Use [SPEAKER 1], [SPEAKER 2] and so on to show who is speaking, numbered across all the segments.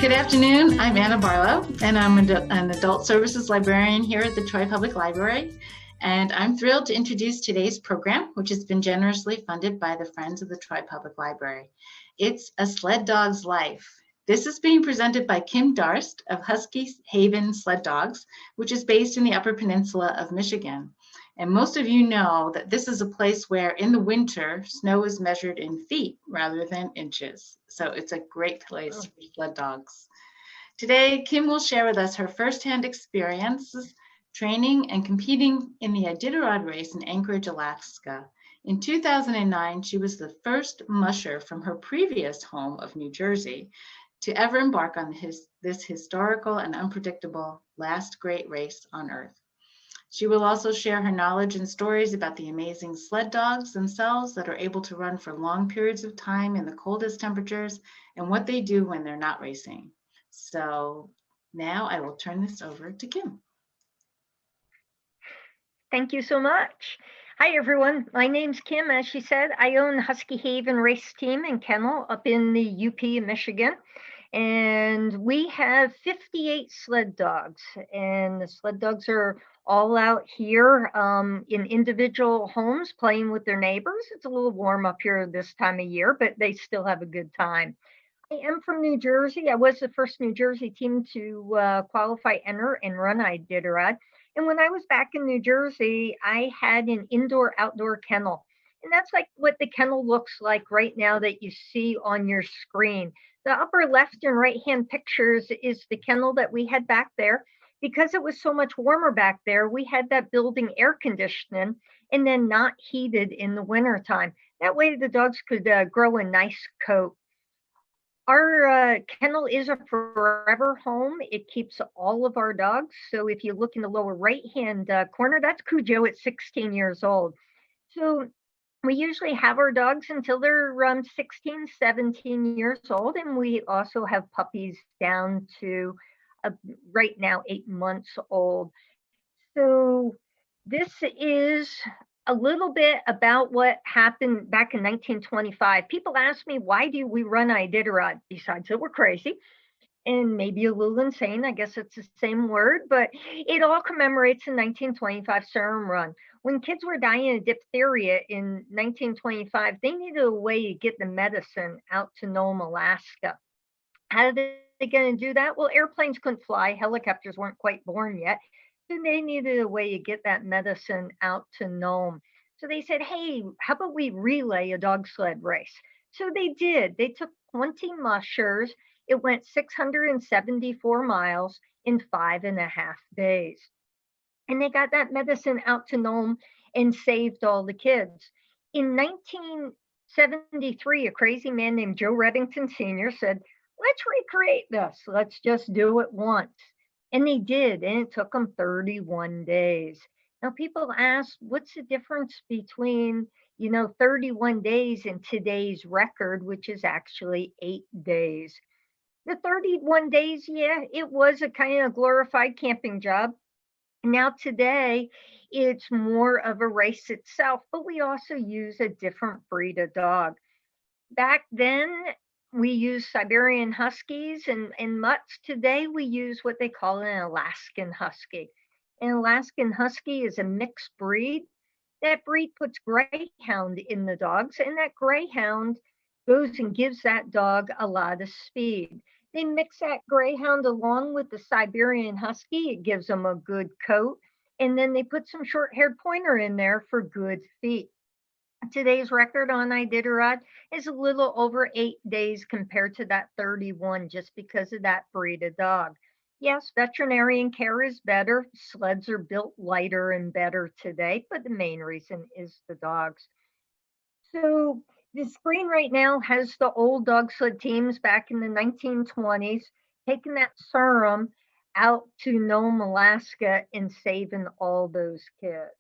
[SPEAKER 1] Good afternoon. I'm Anna Barlow, and I'm an adult services librarian here at the Troy Public Library. And I'm thrilled to introduce today's program, which has been generously funded by the Friends of the Troy Public Library. It's A Sled Dog's Life. This is being presented by Kim Darst of Husky Haven Sled Dogs, which is based in the Upper Peninsula of Michigan. And most of you know that this is a place where in the winter, snow is measured in feet rather than inches. So it's a great place for sled dogs. Today, Kim will share with us her firsthand experiences training and competing in the Iditarod race in Anchorage, Alaska. In 2009, she was the first musher from her previous home of New Jersey to ever embark on this historical and unpredictable last great race on Earth. She will also share her knowledge and stories about the amazing sled dogs themselves that are able to run for long periods of time in the coldest temperatures and what they do when they're not racing. So now I will turn this over to Kim.
[SPEAKER 2] Thank you so much. Hi, everyone. My name's Kim. As she said, I own Husky Haven Race Team and Kennel up in the UP in Michigan. And we have 58 sled dogs. And the sled dogs are all out here in individual homes playing with their neighbors. It's a little warm up here this time of year, but they still have a good time. I am from New Jersey. I was the first New Jersey team to qualify, enter, and run Iditarod. And when I was back in New Jersey, I had an indoor-outdoor kennel. And that's like what the kennel looks like right now that you see on your screen. The upper left and right-hand pictures is the kennel that we had back there. Because it was so much warmer back there, we had that building air conditioning and then not heated in the wintertime. That way the dogs could grow a nice coat. Our kennel is a forever home. It keeps all of our dogs. So if you look in the lower right-hand corner, that's Cujo at 16 years old. So we usually have our dogs until they're around 16, 17 years old. And we also have puppies down to right now 8 months old. So this is a little bit about what happened back in 1925. People ask me, why do we run Iditarod? Besides that we're crazy and maybe a little insane, I guess it's the same word, but it all commemorates the 1925 serum run. When kids were dying of diphtheria in 1925, they needed a way to get the medicine out to Nome, Alaska. How did they going to do that? Well, airplanes couldn't fly. Helicopters weren't quite born yet. So they needed a way to get that medicine out to Nome. So they said, hey, how about we relay a dog sled race? So they did. They took 20 mushers. It went 674 miles in 5.5 days. And they got that medicine out to Nome and saved all the kids. In 1973, a crazy man named Joe Reddington Sr. said, let's recreate this. Let's just do it once. And they did, and it took them 31 days. Now, people ask, what's the difference between, 31 days and today's record, which is actually 8 days? The 31 days, yeah, it was a kind of glorified camping job. Now, today, it's more of a race itself, but we also use a different breed of dog. Back then, we use Siberian Huskies and mutts. Today, we use what they call an Alaskan Husky. An Alaskan Husky is a mixed breed. That breed puts Greyhound in the dogs, and that Greyhound goes and gives that dog a lot of speed. They mix that Greyhound along with the Siberian Husky. It gives them a good coat. And then they put some short-haired pointer in there for good feet. Today's record on Iditarod is a little over 8 days compared to that 31 just because of that breed of dog. Yes, veterinarian care is better. Sleds are built lighter and better today, but the main reason is the dogs. So the screen right now has the old dog sled teams back in the 1920s, taking that serum out to Nome, Alaska, and saving all those kids.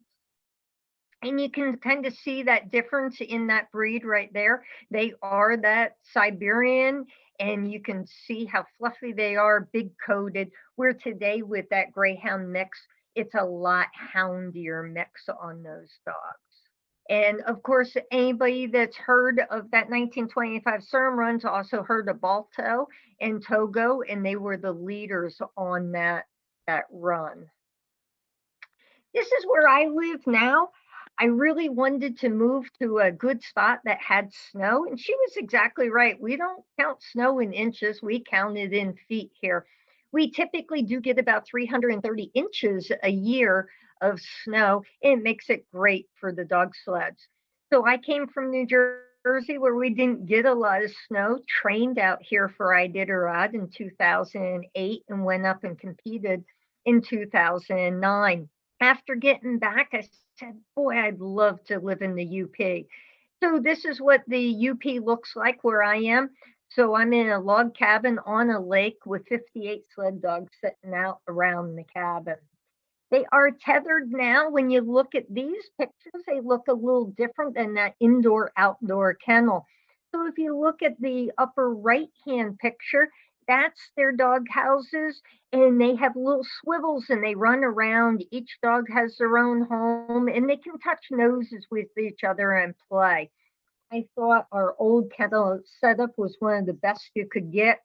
[SPEAKER 2] And you can kind of see that difference in that breed right there. They are that Siberian, and you can see how fluffy they are, big coated. Where today with that Greyhound mix, it's a lot houndier mix on those dogs. And of course, anybody that's heard of that 1925 Cerm runs also heard of Balto and Togo, and they were the leaders on that run. This is where I live now. I really wanted to move to a good spot that had snow, and she was exactly right. We don't count snow in inches, we count it in feet here. We typically do get about 330 inches a year of snow, and it makes it great for the dog sleds. So I came from New Jersey where we didn't get a lot of snow, trained out here for Iditarod in 2008, and went up and competed in 2009. After getting back, I said, boy, I'd love to live in the UP. So this is what the UP looks like where I am. So I'm in a log cabin on a lake with 58 sled dogs sitting out around the cabin. They are tethered now. When you look at these pictures, they look a little different than that indoor-outdoor kennel. So if you look at the upper right-hand picture, that's their dog houses, and they have little swivels and they run around. Each dog has their own home, and they can touch noses with each other and play. I thought our old kennel setup was one of the best you could get.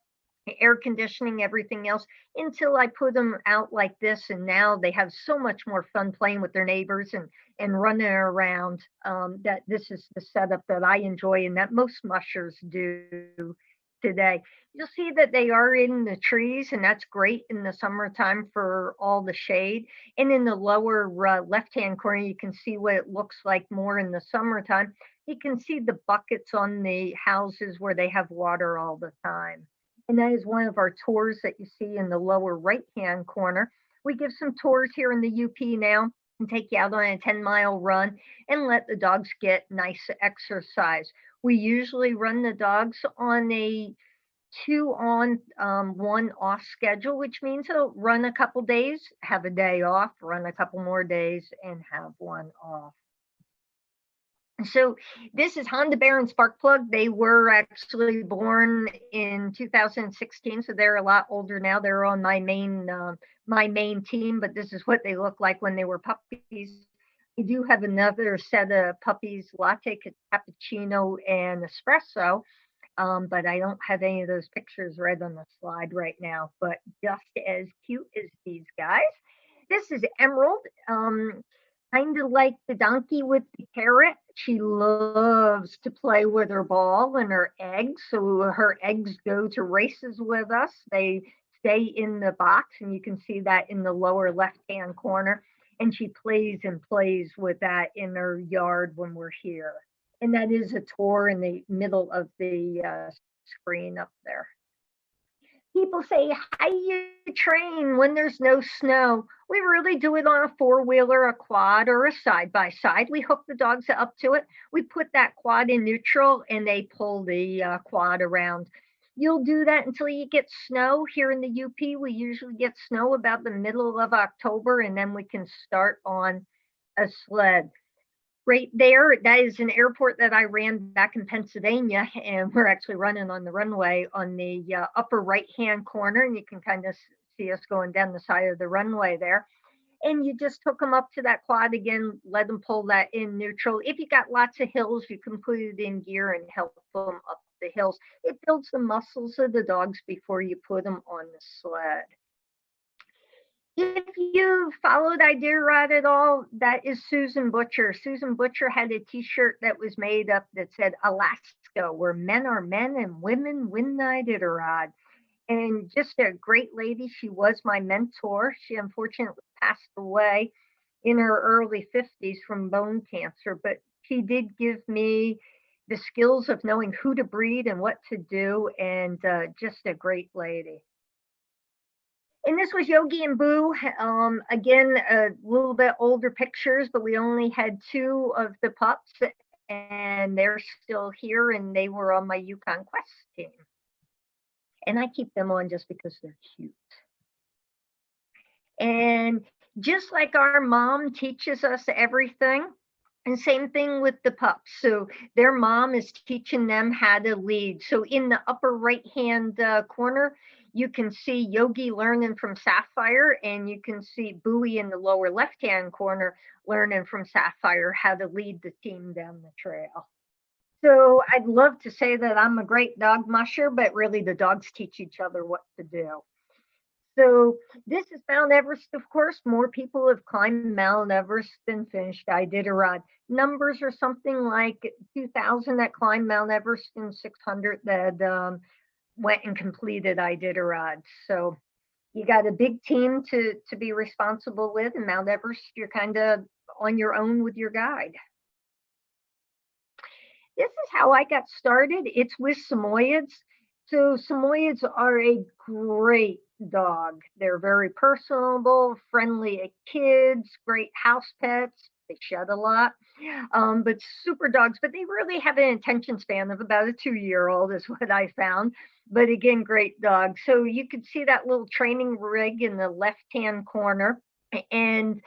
[SPEAKER 2] Air conditioning, everything else, until I put them out like this. And now they have so much more fun playing with their neighbors and running around, that this is the setup that I enjoy and that most mushers do today. You'll see that they are in the trees, and that's great in the summertime for all the shade. And in the lower left-hand corner, you can see what it looks like more in the summertime. You can see the buckets on the houses where they have water all the time. And that is one of our tours that you see in the lower right-hand corner. We give some tours here in the UP now and take you out on a 10-mile run and let the dogs get nice exercise. We usually run the dogs on a 2 on, 1 off schedule, which means they'll run a couple days, have a day off, run a couple more days, and have 1 off. So this is Honda Bear and Sparkplug. They were actually born in 2016, so they're a lot older now. They're on my main team, but this is what they look like when they were puppies. We do have another set of puppies, latte, cappuccino, and espresso, but I don't have any of those pictures right on the slide right now, but just as cute as these guys. This is Emerald. Kind of like the donkey with the carrot. She loves to play with her ball and her eggs. So her eggs go to races with us. They stay in the box, and you can see that in the lower left-hand corner. And she plays and plays with that in her yard when we're here. And that is a tour in the middle of the screen up there. People say, how do you train when there's no snow? We really do it on a 4-wheeler, a quad, or a side-by-side. We hook the dogs up to it. We put that quad in neutral, and they pull the quad around. You'll do that until you get snow. Here in the UP, we usually get snow about the middle of October, and then we can start on a sled. Right there, that is an airport that I ran back in Pennsylvania, and we're actually running on the runway on the upper right-hand corner, and you can kind of see us going down the side of the runway there. And you just hook them up to that quad again, let them pull that in neutral. If you got lots of hills, you can put it in gear and help them up the hills. It builds the muscles of the dogs before you put them on the sled. If you followed Iditarod at all, that is Susan Butcher. Susan Butcher had a t-shirt that was made up that said Alaska, where men are men and women win the Iditarod. And just a great lady. She was my mentor. She unfortunately passed away in her early 50s from bone cancer, but she did give me the skills of knowing who to breed and what to do, and just a great lady. And this was Yogi and Boo. Again, a little bit older pictures, but we only had 2 of the pups, and they're still here, and they were on my Yukon Quest team. And I keep them on just because they're cute. And just like our mom teaches us everything, and same thing with the pups. So their mom is teaching them how to lead. So in the upper right-hand corner, you can see Yogi learning from Sapphire, and you can see Bowie in the lower left-hand corner learning from Sapphire how to lead the team down the trail. So I'd love to say that I'm a great dog musher, but really the dogs teach each other what to do. So this is Mount Everest, of course. More people have climbed Mount Everest than finished Iditarod. Numbers are something like 2,000 that climbed Mount Everest and 600 that went and completed Iditarod. So you got a big team to be responsible with, and Mount Everest, you're kind of on your own with your guide. This is how I got started. It's with Samoyeds. So Samoyeds are a great dog. They're very personable, friendly at kids, great house pets. They shed a lot, but super dogs. But they really have an attention span of about a 2-year-old is what I found. But again, great dog. So you could see that little training rig in the left-hand corner. And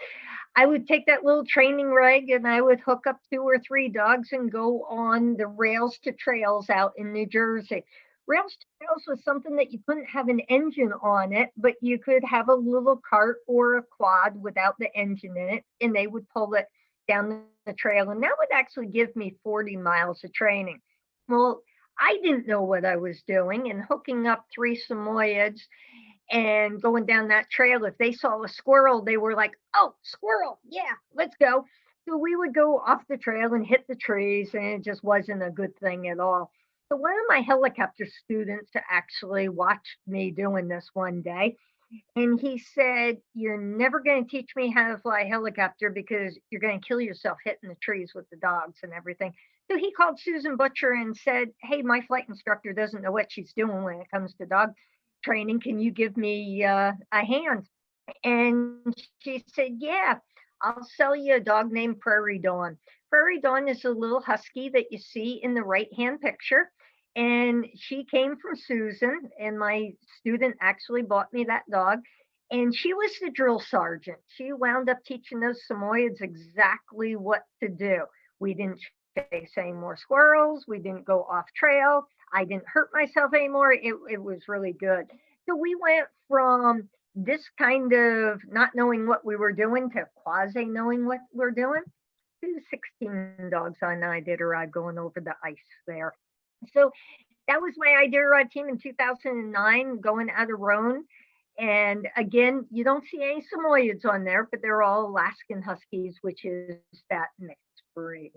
[SPEAKER 2] I would take that little training rig and I would hook up 2 or 3 dogs and go on the rails to trails out in New Jersey. Rails to trails was something that you couldn't have an engine on it, but you could have a little cart or a quad without the engine in it, and they would pull it down the trail. And that would actually give me 40 miles of training. Well, I didn't know what I was doing, and hooking up 3 Samoyeds and going down that trail, if they saw a squirrel, they were like, oh, squirrel, yeah, let's go. So we would go off the trail and hit the trees, and it just wasn't a good thing at all. So one of my helicopter students actually watched me doing this one day, and he said, you're never going to teach me how to fly a helicopter because you're going to kill yourself hitting the trees with the dogs and everything. So he called Susan Butcher and said, hey, my flight instructor doesn't know what she's doing when it comes to dog training. Can you give me a hand? And she said, yeah, I'll sell you a dog named Prairie Dawn. Prairie Dawn is a little husky that you see in the right-hand picture. And she came from Susan, and my student actually bought me that dog. And she was the drill sergeant. She wound up teaching those Samoyeds exactly what to do. We didn't chase any more squirrels. We didn't go off trail. I didn't hurt myself anymore. It was really good. So we went from this kind of not knowing what we were doing to quasi knowing what we're doing to 16 dogs on Iditarod going over the ice there. So that was my Iditarod team in 2009 going out of Roan. And again, you don't see any Samoyeds on there, but they're all Alaskan Huskies, which is that mixed breed.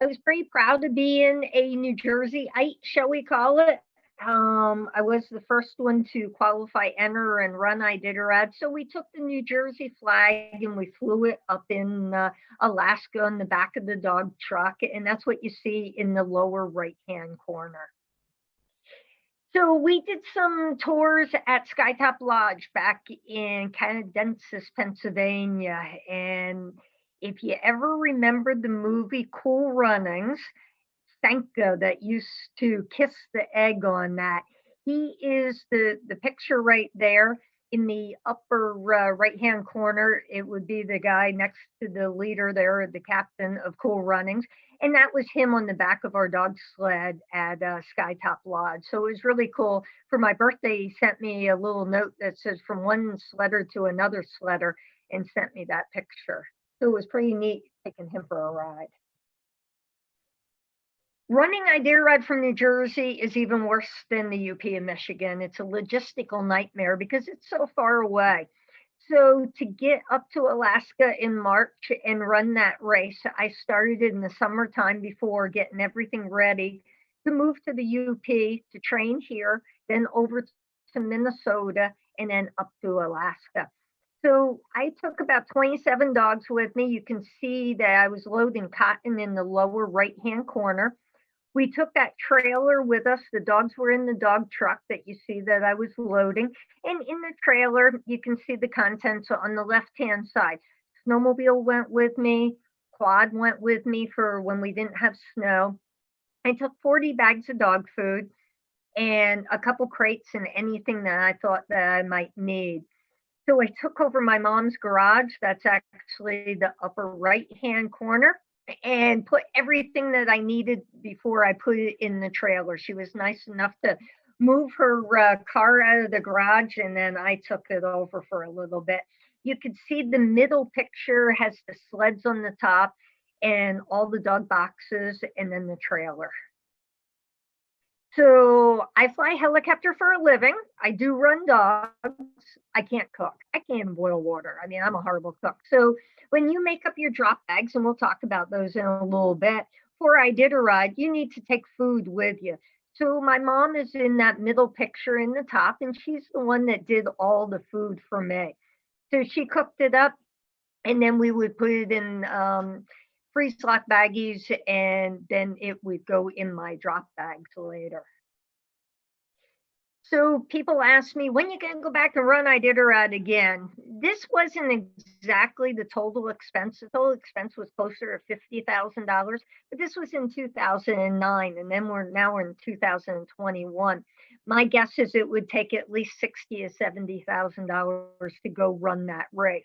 [SPEAKER 2] I was pretty proud to be in a New Jerseyite, shall we call it. I was the first one to qualify, enter, and run Iditarod. So we took the New Jersey flag and we flew it up in Alaska on the back of the dog truck. And that's what you see in the lower right-hand corner. So we did some tours at Skytop Lodge back in Canadensis, Pennsylvania. And if you ever remember the movie Cool Runnings, Sanka that used to kiss the egg on that, he is the picture right there in the upper right-hand corner. It would be the guy next to the leader there, the captain of Cool Runnings. And that was him on the back of our dog sled at Skytop Lodge. So it was really cool. For my birthday, he sent me a little note that says from one sledder to another sledder and sent me that picture. So it was pretty neat taking him for a ride. Running Iditarod from New Jersey is even worse than the UP in Michigan. It's a logistical nightmare because it's so far away. So to get up to Alaska in March and run that race, I started in the summertime before getting everything ready to move to the UP to train here, then over to Minnesota, and then up to Alaska. So I took about 27 dogs with me. You can see that I was loading cotton in the lower right-hand corner. We took that trailer with us. The dogs were in the dog truck that you see that I was loading. And in the trailer, you can see the contents on the left-hand side. Snowmobile went with me. Quad went with me for when we didn't have snow. I took 40 bags of dog food and a couple crates and anything that I thought that I might need. So I took over my mom's garage. That's actually the upper right-hand corner, and put everything that I needed before I put it in the trailer. She was nice enough to move her car out of the garage, and then I took it over for a little bit. You could see the middle picture has the sleds on the top and all the dog boxes and then the trailer. So I fly helicopter for a living. I do run dogs. I can't cook. I can't even boil water. I mean, I'm a horrible cook. So when you make up your drop bags, and we'll talk about those in a little bit, for Iditarod, you need to take food with you. So my mom is in that middle picture in the top, and she's the one that did all the food for me. So she cooked it up, and then we would put it in freeze lock baggies, and then it would go in my drop bags later. So people ask me, when you going to go back and run Iditarod again? This wasn't exactly the total expense. The total expense was closer to $50,000, but this was in 2009, and then we're in 2021. My guess is it would take at least $60,000 to $70,000 to go run that race.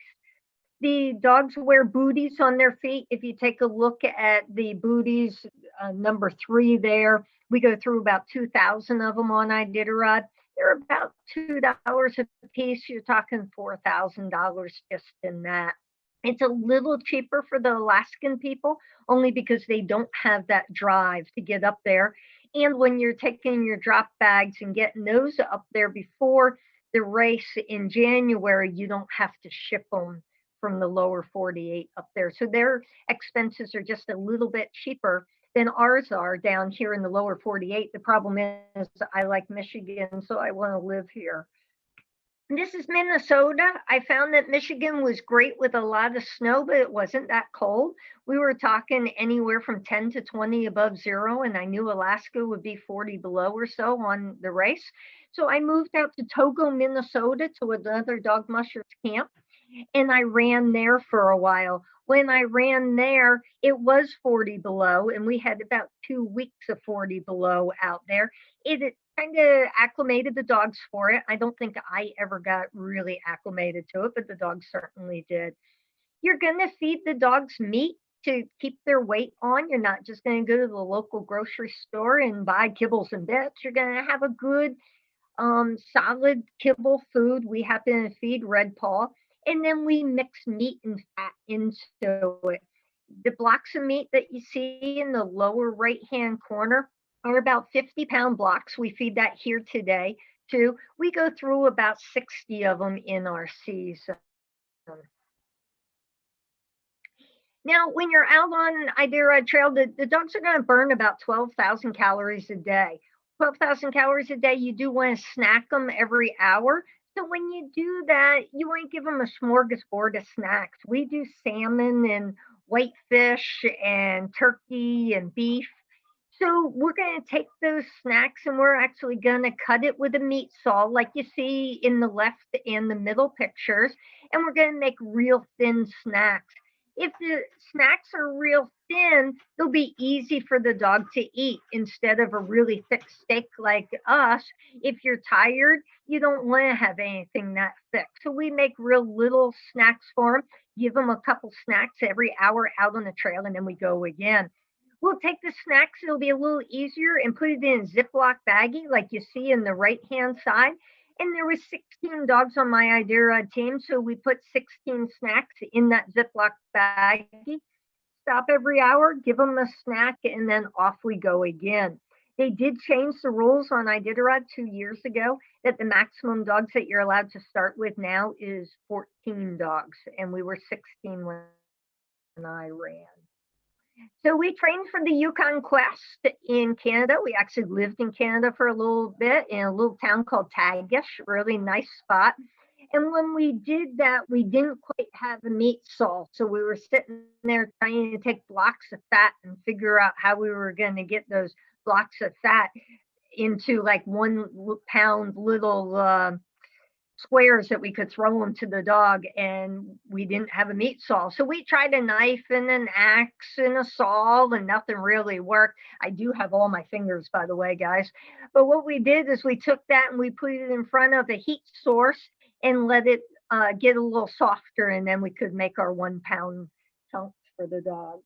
[SPEAKER 2] The dogs wear booties on their feet. If you take a look at the booties, number 3 there, we go through about 2,000 of them on Iditarod. They're about $2 a piece. You're talking $4,000 just in that. It's a little cheaper for the Alaskan people, only because they don't have that drive to get up there. And when you're taking your drop bags and getting those up there before the race in January, you don't have to ship them from the lower 48 up there. So their expenses are just a little bit cheaper than ours are down here in the lower 48. The problem is I like Michigan, so I want to live here. And this is Minnesota. I found that Michigan was great with a lot of snow, but it wasn't that cold. We were talking anywhere from 10 to 20 above zero, and I knew Alaska would be 40 below or so on the race. So I moved out to Togo, Minnesota to another dog mushers camp, and I ran there for a while. When I ran there, it was 40 below, and we had about 2 weeks of 40 below out there. It kind of acclimated the dogs for it. I don't think I ever got really acclimated to it, but the dogs certainly did. You're going to feed the dogs meat to keep their weight on. You're not just going to go to the local grocery store and buy kibbles and bits. You're going to have a good, solid kibble food. We happen to feed Red Paw. And then we mix meat and fat into it. The blocks of meat that you see in the lower right-hand corner are about 50-pound blocks. We feed that here today, too. We go through about 60 of them in our season. Now, when you're out on Iditarod Trail, the dogs are going to burn about 12,000 calories a day. 12,000 calories a day, you do want to snack them every hour. So when you do that, you want to give them a smorgasbord of snacks. We do salmon and whitefish and turkey and beef. So we're going to take those snacks and we're actually going to cut it with a meat saw like you see in the left and the middle pictures. And we're going to make real thin snacks. If the snacks are real thin, they'll be easy for the dog to eat instead of a really thick steak like us. If you're tired, you don't want to have anything that thick. So we make real little snacks for them, give them a couple snacks every hour out on the trail, and then we go again. We'll take the snacks, it'll be a little easier, and put it in a Ziploc baggie like you see in the right-hand side. And there was 16 dogs on my Iditarod team, so we put 16 snacks in that Ziploc baggie. Stop every hour, give them a snack, and then off we go again. They did change the rules on Iditarod 2 years ago that the maximum dogs that you're allowed to start with now is 14 dogs, and we were 16 when I ran. So we trained for the Yukon Quest in Canada. We actually lived in Canada for a little bit in a little town called Tagish, really nice spot. And when we did that, we didn't quite have a meat saw. So we were sitting there trying to take blocks of fat and figure out how we were going to get those blocks of fat into like 1 pound little squares that we could throw them to the dog, and we didn't have a meat saw. So we tried a knife and an axe and a saw, and nothing really worked. I do have all my fingers, by the way, guys. But what we did is we took that and we put it in front of a heat source and let it get a little softer, and then we could make our 1 pound chunks for the dog.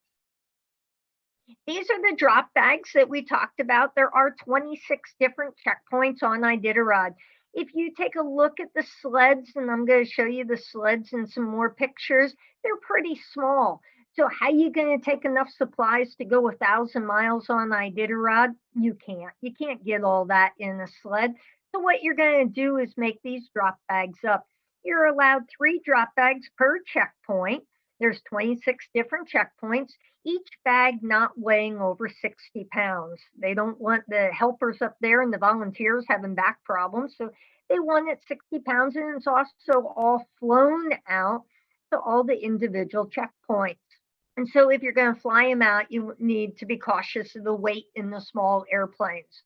[SPEAKER 2] These are the drop bags that we talked about. There are 26 different checkpoints on Iditarod. If you take a look at the sleds, and I'm going to show you the sleds and some more pictures, they're pretty small. So how are you going to take enough supplies to go 1,000 miles on Iditarod? You can't. You can't get all that in a sled. So what you're going to do is make these drop bags up. You're allowed 3 drop bags per checkpoint. There's 26 different checkpoints, each bag not weighing over 60 pounds. They don't want the helpers up there and the volunteers having back problems. So they want it 60 pounds, and it's also all flown out to all the individual checkpoints. And so if you're going to fly them out, you need to be cautious of the weight in the small airplanes.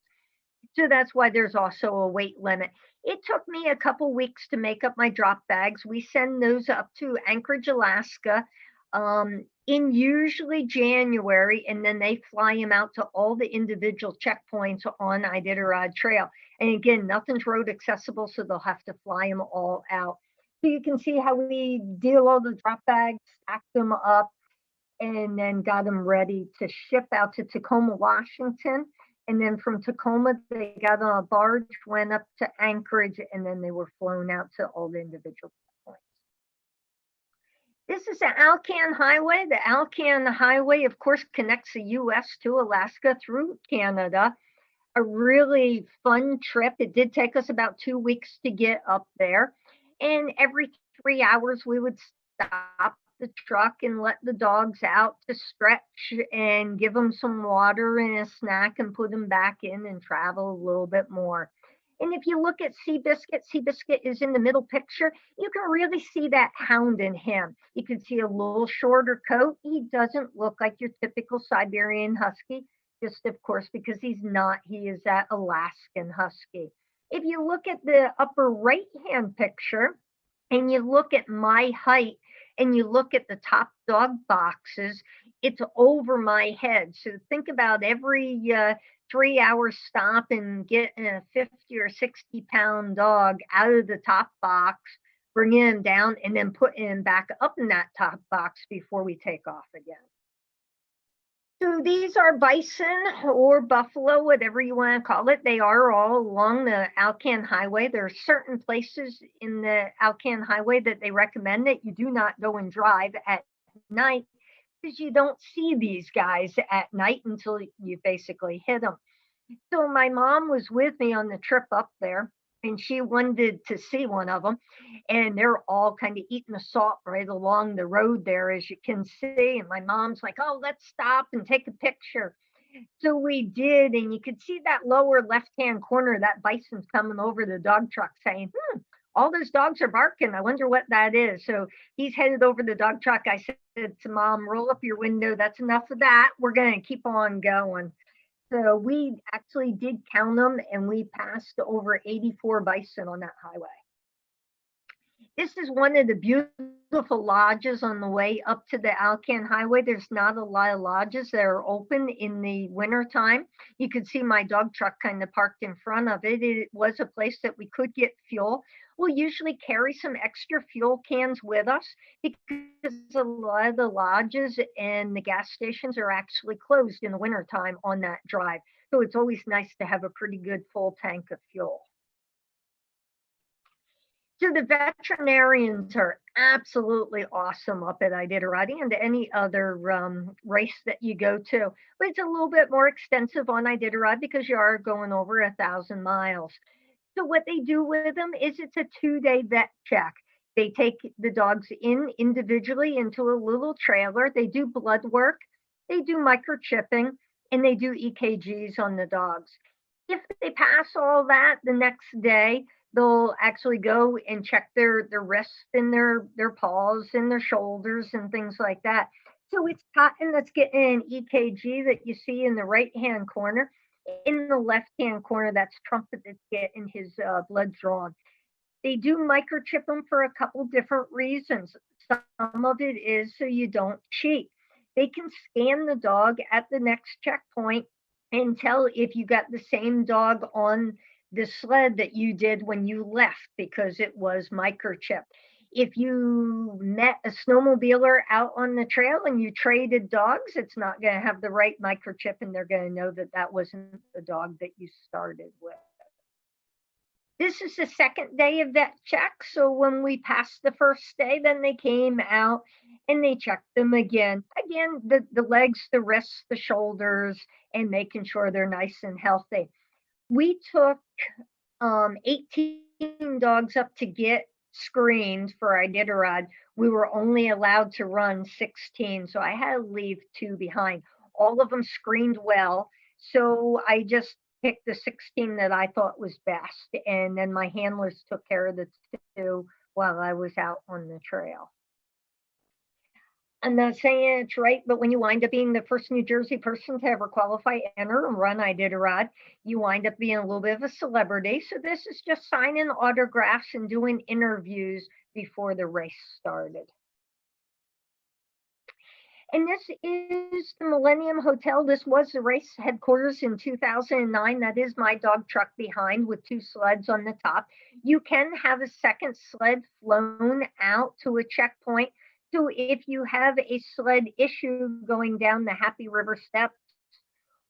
[SPEAKER 2] So that's why there's also a weight limit. It took me a couple weeks to make up my drop bags. We send those up to Anchorage, Alaska, in usually January, and then they fly them out to all the individual checkpoints on Iditarod Trail. And again, nothing's road accessible, so they'll have to fly them all out. So you can see how we deal all the drop bags, stack them up, and then got them ready to ship out to Tacoma, Washington. And then from Tacoma, they got on a barge, went up to Anchorage, and then they were flown out to all the individual points. This is the Alcan Highway. The Alcan Highway, of course, connects the U.S. to Alaska through Canada. A really fun trip. It did take us about 2 weeks to get up there. And every 3 hours, we would stop the truck and let the dogs out to stretch and give them some water and a snack and put them back in and travel a little bit more. And if you look at Seabiscuit is in the middle picture, you can really see that hound in him. You can see a little shorter coat. He doesn't look like your typical Siberian Husky, just of course, because he's not. He is that Alaskan Husky. If you look at the upper right-hand picture and you look at my height, and you look at the top dog boxes, it's over my head. So think about every 3 hour stop and get a 50 or 60 pound dog out of the top box, bringing him down, and then putting him back up in that top box before we take off again. So these are bison or buffalo, whatever you want to call it. They are all along the Alcan Highway. There are certain places in the Alcan Highway that they recommend that you do not go and drive at night, because you don't see these guys at night until you basically hit them. So my mom was with me on the trip up there, and she wanted to see one of them, and they're all kind of eating the salt right along the road there, as you can see. And my mom's like, oh, let's stop and take a picture. So we did, and you could see that lower left-hand corner, that bison's coming over the dog truck saying, all those dogs are barking. I wonder what that is. So he's headed over the dog truck. I said to Mom, roll up your window. That's enough of that. We're going to keep on going. So we actually did count them, and we passed over 84 bison on that highway. This is one of the beautiful lodges on the way up to the Alcan Highway. There's not a lot of lodges that are open in the wintertime. You can see my dog truck kind of parked in front of it. It was a place that we could get fuel. We'll usually carry some extra fuel cans with us, because a lot of the lodges and the gas stations are actually closed in the wintertime on that drive. So it's always nice to have a pretty good full tank of fuel. So the veterinarians are absolutely awesome up at Iditarod and any other race that you go to. But it's a little bit more extensive on Iditarod because you are going over 1,000 miles. So what they do with them is it's a 2-day vet check. They take the dogs in individually into a little trailer. They do blood work, they do microchipping, and they do EKGs on the dogs. If they pass all that, the next day, they'll actually go and check their wrists and their paws and their shoulders and things like that. So it's Cotton that's getting an EKG that you see in the right-hand corner. In the left-hand corner, that's Trumpet that's getting his blood drawn. They do microchip them for a couple different reasons. Some of it is so you don't cheat. They can scan the dog at the next checkpoint and tell if you got the same dog on the sled that you did when you left, because it was microchipped. If you met a snowmobiler out on the trail and you traded dogs, it's not going to have the right microchip, and they're going to know that that wasn't the dog that you started with. This is the second day of that check. So when we passed the first day, then they came out and they checked them again. Again, the legs, the wrists, the shoulders, and making sure they're nice and healthy. We took 18 dogs up to get screened for Iditarod. We were only allowed to run 16, so I had to leave 2 behind. All of them screened well, so I just picked the 16 that I thought was best, and then my handlers took care of the 2 while I was out on the trail. I'm not saying it's right, but when you wind up being the first New Jersey person to ever qualify, enter, and run Iditarod, you wind up being a little bit of a celebrity. So this is just signing autographs and doing interviews before the race started. And this is the Millennium Hotel. This was the race headquarters in 2009. That is my dog truck behind with 2 sleds on the top. You can have a second sled flown out to a checkpoint. So if you have a sled issue going down the Happy River Steps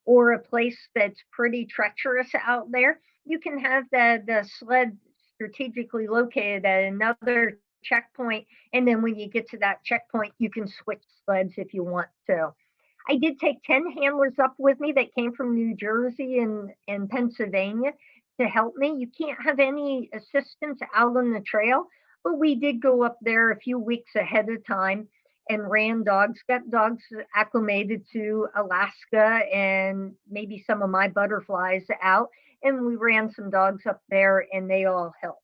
[SPEAKER 2] or a place that's pretty treacherous out there, you can have the sled strategically located at another checkpoint. And then when you get to that checkpoint, you can switch sleds if you want to. I did take 10 handlers up with me that came from New Jersey and Pennsylvania to help me. You can't have any assistance out on the trail, but we did go up there a few weeks ahead of time and ran dogs, got dogs acclimated to Alaska and maybe some of my butterflies out. And we ran some dogs up there and they all helped.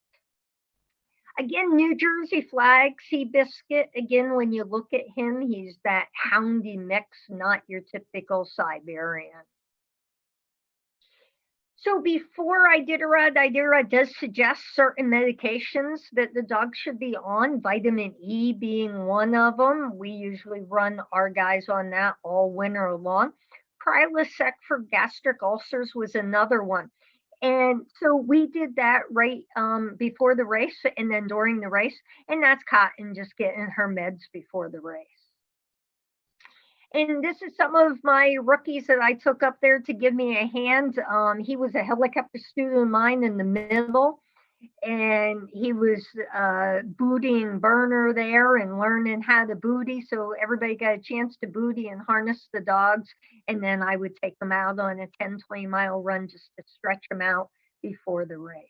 [SPEAKER 2] Again, New Jersey flag, Seabiscuit. Again, when you look at him, he's that houndy mix, not your typical Siberian. So before Iditarod does suggest certain medications that the dog should be on, vitamin E being one of them. We usually run our guys on that all winter long. Prilosec for gastric ulcers was another one. And so we did that right before the race and then during the race. And that's Cotton just getting her meds before the race. And this is some of my rookies that I took up there to give me a hand. He was a helicopter student of mine in the middle, and he was booting Burner there and learning how to booty. So everybody got a chance to booty and harness the dogs. And then I would take them out on a 10, 20-mile run just to stretch them out before the race.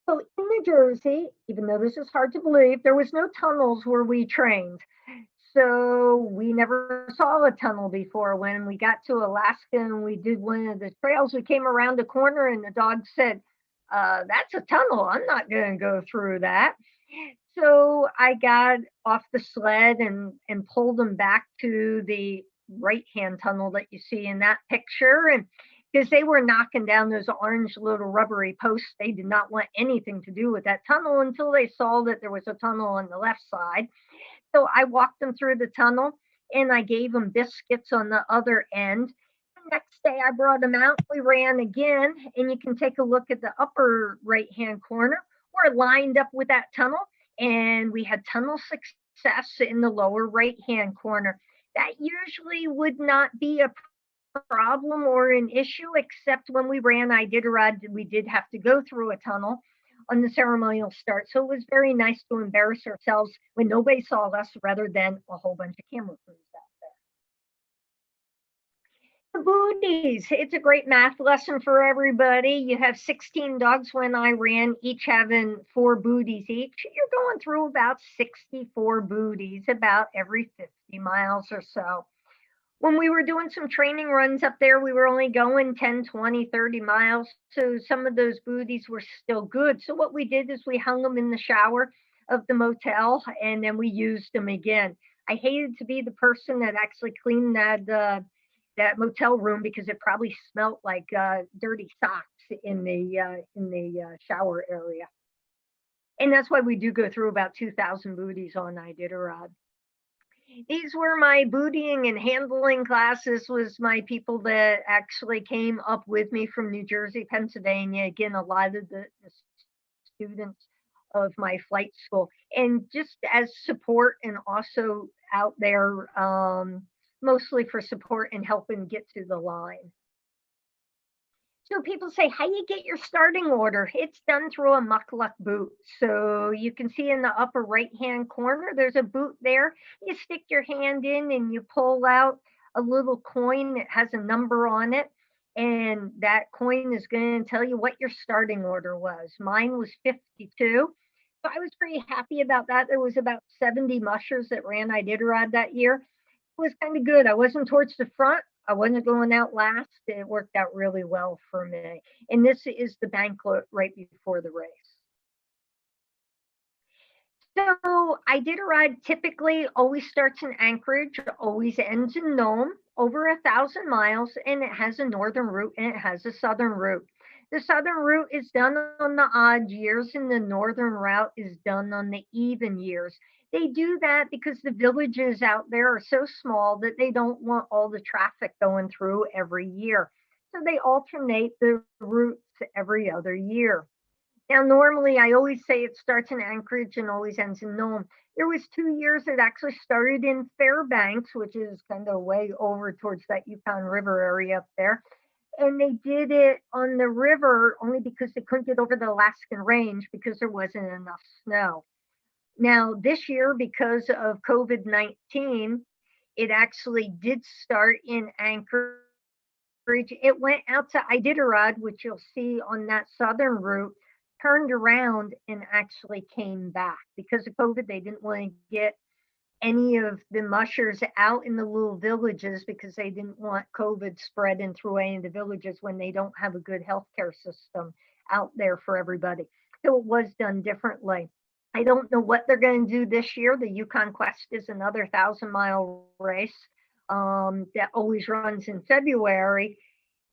[SPEAKER 2] So in New Jersey, even though this is hard to believe, there was no tunnels where we trained. So we never saw a tunnel before. When we got to Alaska and we did one of the trails, we came around a corner and the dog said, that's a tunnel. I'm not going to go through that. So I got off the sled and pulled them back to the right-hand tunnel that you see in that picture. And because they were knocking down those orange little rubbery posts, they did not want anything to do with that tunnel until they saw that there was a tunnel on the left side. So I walked them through the tunnel and I gave them biscuits on the other end. The next day I brought them out. We ran again, and you can take a look at the upper right-hand corner. We're lined up with that tunnel, and we had tunnel success in the lower right-hand corner. That usually would not be a problem or an issue, except when we ran Iditarod, we did have to go through a tunnel on the ceremonial start. So it was very nice to embarrass ourselves when nobody saw us rather than a whole bunch of camera crews out there. The booties, it's a great math lesson for everybody. You have 16 dogs when I ran, each having 4 booties each. You're going through about 64 booties about every 50 miles or so. When we were doing some training runs up there, we were only going 10, 20, 30 miles. So some of those booties were still good. So what we did is we hung them in the shower of the motel and then we used them again. I hated to be the person that actually cleaned that motel room because it probably smelled like dirty socks in the shower area. And that's why we do go through about 2,000 booties on Iditarod. These were my bootying and handling classes. Was my people that actually came up with me from New Jersey, Pennsylvania. Again, a lot of the students of my flight school, and just as support, and also out there mostly for support and helping get to the line. So people say, how you get your starting order? It's done through a mukluk boot. So you can see in the upper right-hand corner, there's a boot there. You stick your hand in and you pull out a little coin that has a number on it. And that coin is going to tell you what your starting order was. Mine was 52. So I was pretty happy about that. There was about 70 mushers that ran Iditarod that year. It was kind of good. I wasn't towards the front. I wasn't going out last. It worked out really well for me. And this is the banquet right before the race. So Iditarod typically always starts in Anchorage, always ends in Nome, over 1,000 miles, and it has a northern route and it has a southern route. The southern route is done on the odd years, and the northern route is done on the even years. They do that because the villages out there are so small that they don't want all the traffic going through every year. So they alternate the routes every other year. Now, normally I always say it starts in Anchorage and always ends in Nome. There was 2 years it actually started in Fairbanks, which is kind of way over towards that Yukon River area up there. And they did it on the river only because they couldn't get over the Alaskan range because there wasn't enough snow. Now, this year, because of COVID-19, it actually did start in Anchorage. It went out to Iditarod, which you'll see on that southern route, turned around and actually came back. Because of COVID, they didn't want to get any of the mushers out in the little villages because they didn't want COVID spreading through any of the villages when they don't have a good healthcare system out there for everybody. So it was done differently. I don't know what they're going to do this year. The Yukon Quest is another 1,000-mile race that always runs in February.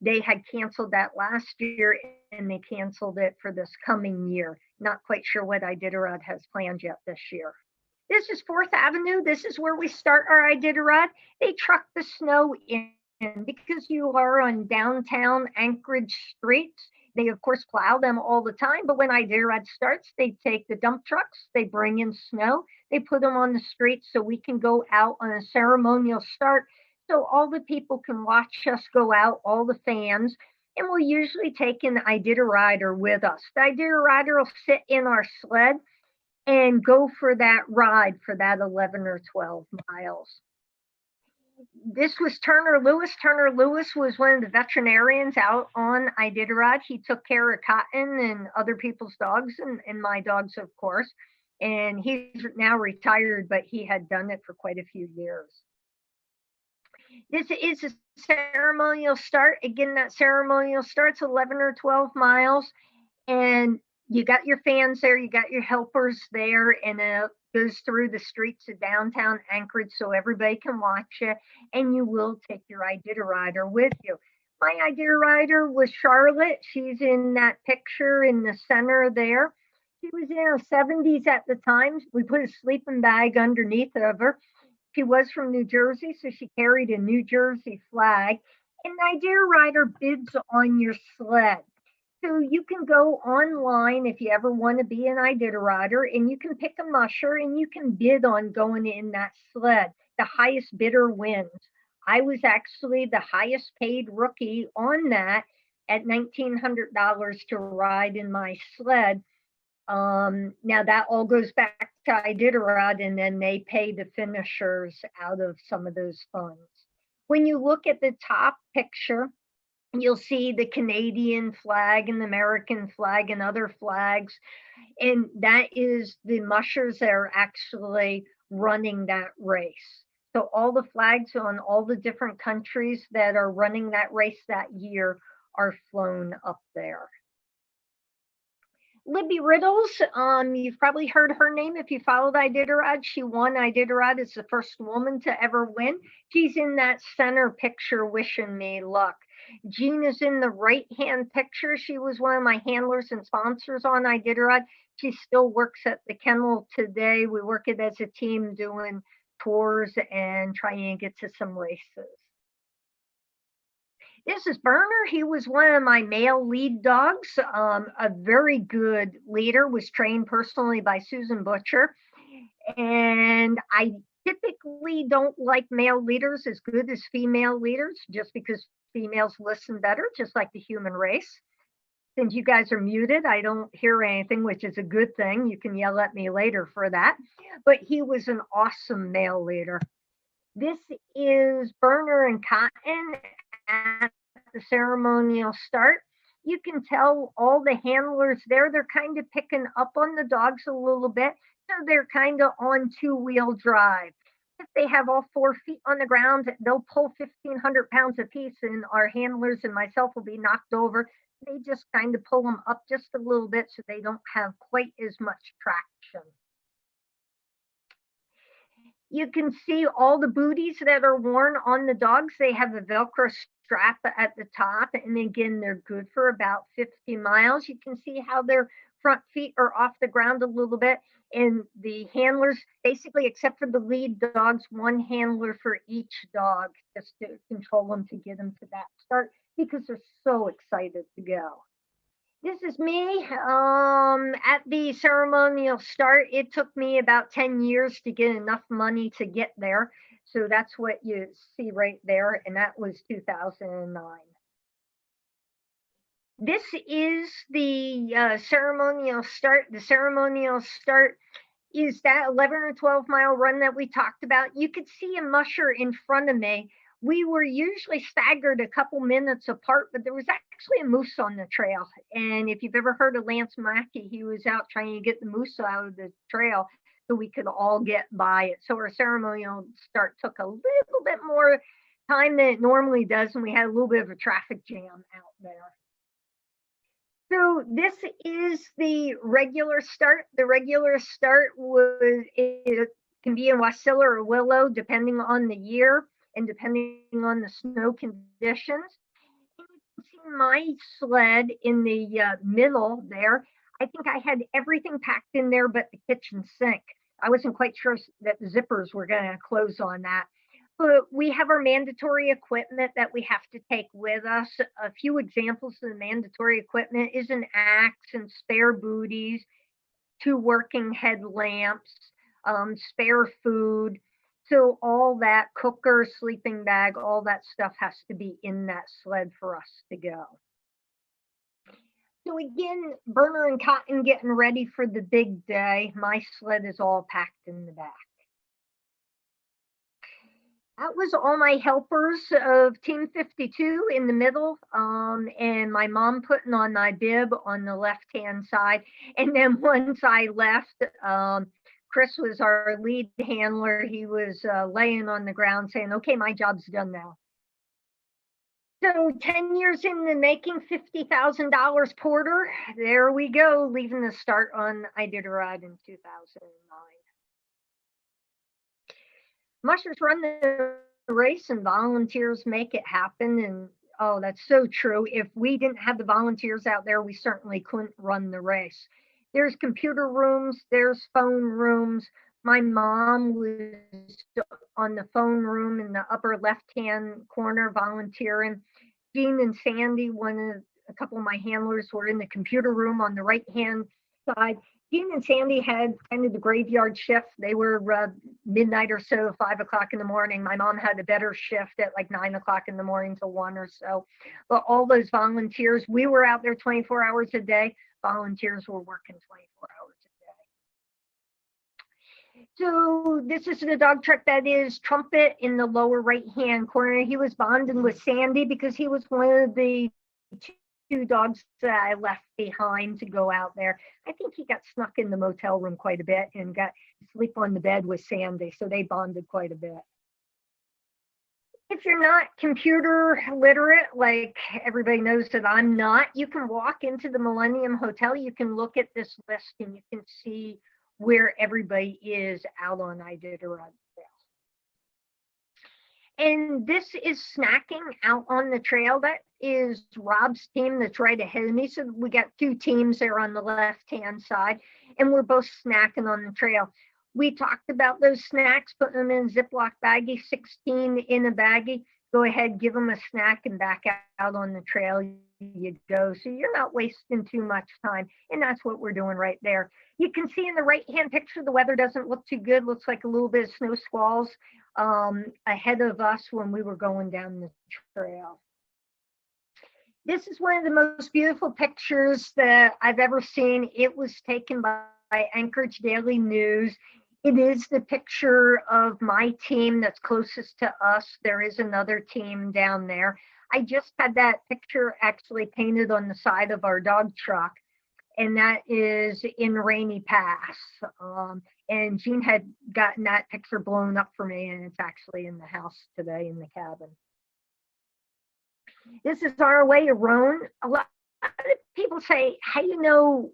[SPEAKER 2] They had canceled that last year and they canceled it for this coming year. Not quite sure what Iditarod has planned yet this year. This is 4th Avenue. This is where we start our Iditarod. They truck the snow in because you are on downtown Anchorage streets. They, of course, plow them all the time. But when Iditarod starts, they take the dump trucks. They bring in snow. They put them on the streets so we can go out on a ceremonial start. So all the people can watch us go out, all the fans. And we'll usually take an Iditarider with us. The Iditarider will sit in our sled and go for that ride for that 11 or 12 miles. This was Turner Lewis. Turner Lewis was one of the veterinarians out on Iditarod. He took care of Cotton and other people's dogs and my dogs, of course. And he's now retired, but he had done it for quite a few years. This is a ceremonial start. Again, that ceremonial start's 11 or 12 miles. And you got your fans there, you got your helpers there, and it goes through the streets of downtown Anchorage so everybody can watch it, and you will take your Iditarider with you. My Iditarider was Charlotte. She's in that picture in the center there. She was in her 70s at the time. We put a sleeping bag underneath of her. She was from New Jersey, so she carried a New Jersey flag. And Iditarider bids on your sled. So you can go online if you ever want to be an Iditarider, and you can pick a musher and you can bid on going in that sled. The highest bidder wins. I was actually the highest paid rookie on that at $1,900 to ride in my sled. Now that all goes back to Iditarod, and then they pay the finishers out of some of those funds. When you look at the top picture, you'll see the Canadian flag and the American flag and other flags. And that is the mushers that are actually running that race. So all the flags on all the different countries that are running that race that year are flown up there. Libby Riddles, you've probably heard her name if you followed Iditarod. She won Iditarod as the first woman to ever win. She's in that center picture wishing me luck. Jean is in the right-hand picture. She was one of my handlers and sponsors on Iditarod. She still works at the kennel today. We work it as a team doing tours and trying to get to some races. This is Burner. He was one of my male lead dogs. A very good leader, was trained personally by Susan Butcher. And I typically don't like male leaders as good as female leaders, just because females listen better, just like the human race. Since you guys are muted, I don't hear anything, which is a good thing. You can yell at me later for that. But he was an awesome male leader. This is Burner and Cotton at the ceremonial start. You can tell all the handlers there, they're kind of picking up on the dogs a little bit. So they're kind of on two-wheel drive. If they have all 4 feet on the ground, they'll pull 1,500 pounds apiece, and our handlers and myself will be knocked over. They just kind of pull them up just a little bit so they don't have quite as much traction. You can see all the booties that are worn on the dogs. They have a Velcro strap at the top, and again, they're good for about 50 miles. You can see how their front feet are off the ground a little bit, and the handlers, basically, except for the lead dogs, one handler for each dog, just to control them to get them to that start, because they're so excited to go. This is me at the ceremonial start. It took me about 10 years to get enough money to get there. So that's what you see right there. And that was 2009. This is the ceremonial start. The ceremonial start is that 11 or 12 mile run that we talked about. You could see a musher in front of me. We were usually staggered a couple minutes apart, but there was actually a moose on the trail. And if you've ever heard of Lance Mackey, he was out trying to get the moose out of the trail so we could all get by it. So our ceremonial start took a little bit more time than it normally does, and we had a little bit of a traffic jam out there. So this is the regular start. The regular start it can be in Wasilla or Willow, depending on the year and depending on the snow conditions. And you can see my sled in the middle there. I think I had everything packed in there but the kitchen sink. I wasn't quite sure that the zippers were going to close on that. But we have our mandatory equipment that we have to take with us. A few examples of the mandatory equipment is an axe and spare booties, 2 working headlamps, spare food. So all that, cooker, sleeping bag, all that stuff has to be in that sled for us to go. So again, Burner and Cotton getting ready for the big day. My sled is all packed in the back. That was all my helpers of Team 52 in the middle, and my mom putting on my bib on the left-hand side. And then once I left, Chris was our lead handler. He was laying on the ground saying, okay, my job's done now. So 10 years in the making, $50,000 Porter. There we go, leaving the start on Iditarod in 2009. Mushers run the race and volunteers make it happen. And oh, that's so true. If we didn't have the volunteers out there, we certainly couldn't run the race. There's computer rooms, there's phone rooms. My mom was on the phone room in the upper left-hand corner volunteering. Jean and Sandy, a couple of my handlers, were in the computer room on the right-hand side. Jean and Sandy had kind of the graveyard shift. They were midnight or so, 5 o'clock in the morning. My mom had a better shift at like 9 o'clock in the morning to 1 or so. But all those volunteers, we were out there 24 hours a day. Volunteers were working 24 hours a day. So this is the dog truck that is Trumpet in the lower right-hand corner. He was bonding with Sandy because he was one of the 2 dogs that I left behind to go out there. I think he got snuck in the motel room quite a bit and got to sleep on the bed with Sandy, so they bonded quite a bit. If you're not computer literate, like everybody knows that I'm not, you can walk into the Millennium Hotel, you can look at this list and you can see where everybody is out on Iditarod. And this is snacking out on the trail. That is Rob's team that's right ahead of me. So we got 2 teams there on the left-hand side, and we're both snacking on the trail. We talked about those snacks, putting them in a Ziploc baggie, 16 in a baggie. go ahead, give them a snack, and back out on the trail you go. So you're not wasting too much time. And that's what we're doing right there. You can see in the right-hand picture, the weather doesn't look too good. Looks like a little bit of snow squalls ahead of us when we were going down the trail. This is one of the most beautiful pictures that I've ever seen. It was taken by Anchorage Daily News. It is the picture of my team that's closest to us. There is another team down there. I just had that picture actually painted on the side of our dog truck, and that is in Rainy Pass. And Jean had gotten that picture blown up for me, and it's actually in the house today in the cabin. This is our way of Roan. A lot of people say, how do you know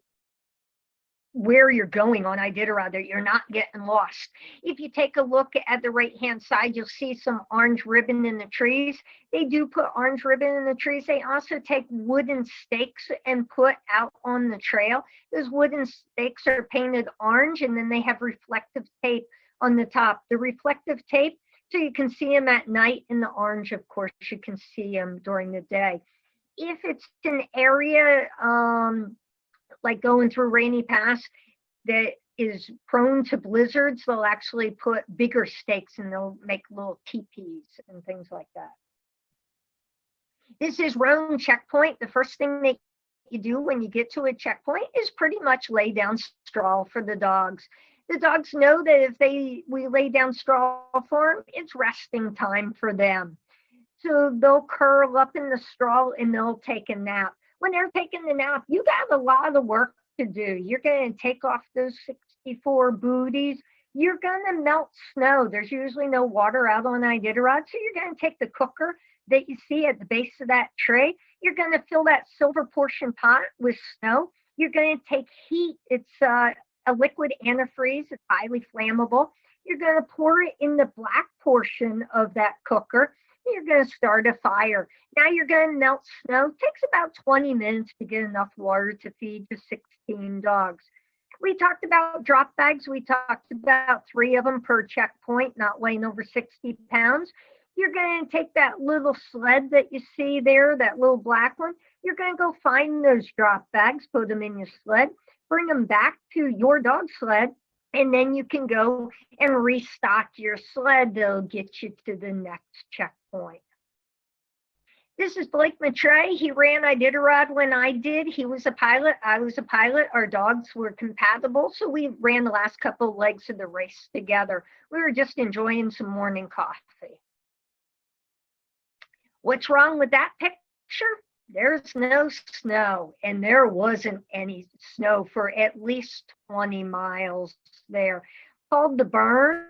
[SPEAKER 2] where you're going on Iditarod, that you're not getting lost? If you take a look at the right-hand side, you'll see some orange ribbon in the trees. They do put orange ribbon in the trees. They also take wooden stakes and put out on the trail. Those wooden stakes are painted orange, and then they have reflective tape on the top. The reflective tape, so you can see them at night, and the orange, of course, you can see them during the day. If it's an area like going through Rainy Pass that is prone to blizzards, they'll actually put bigger stakes and they'll make little teepees and things like that. This is Roan Checkpoint. The first thing that you do when you get to a checkpoint is pretty much lay down straw for the dogs. The dogs know that if we lay down straw for them, it's resting time for them. So they'll curl up in the straw and they'll take a nap. When they're taking the nap, you got a lot of work to do. You're going to take off those 64 booties. You're going to melt snow. There's usually no water out on Iditarod, so you're going to take the cooker that you see at the base of that tray. You're going to fill that silver portion pot with snow. You're going to take heat. It's a liquid antifreeze. It's highly flammable. You're going to pour it in the black portion of that cooker. You're going to start a fire. Now you're going to melt snow. It takes about 20 minutes to get enough water to feed the 16 dogs. We talked about drop bags. We talked about 3 of them per checkpoint, not weighing over 60 pounds. You're going to take that little sled that you see there, that little black one. You're going to go find those drop bags, put them in your sled, bring them back to your dog sled, and then you can go and restock your sled. They'll get you to the next checkpoint. This is Blake Mattray. He ran Iditarod when I did. He was a pilot. I was a pilot. Our dogs were compatible, so we ran the last couple of legs of the race together. We were just enjoying some morning coffee. What's wrong with that picture? There's no snow, and there wasn't any snow for at least 20 miles there. Called the burn,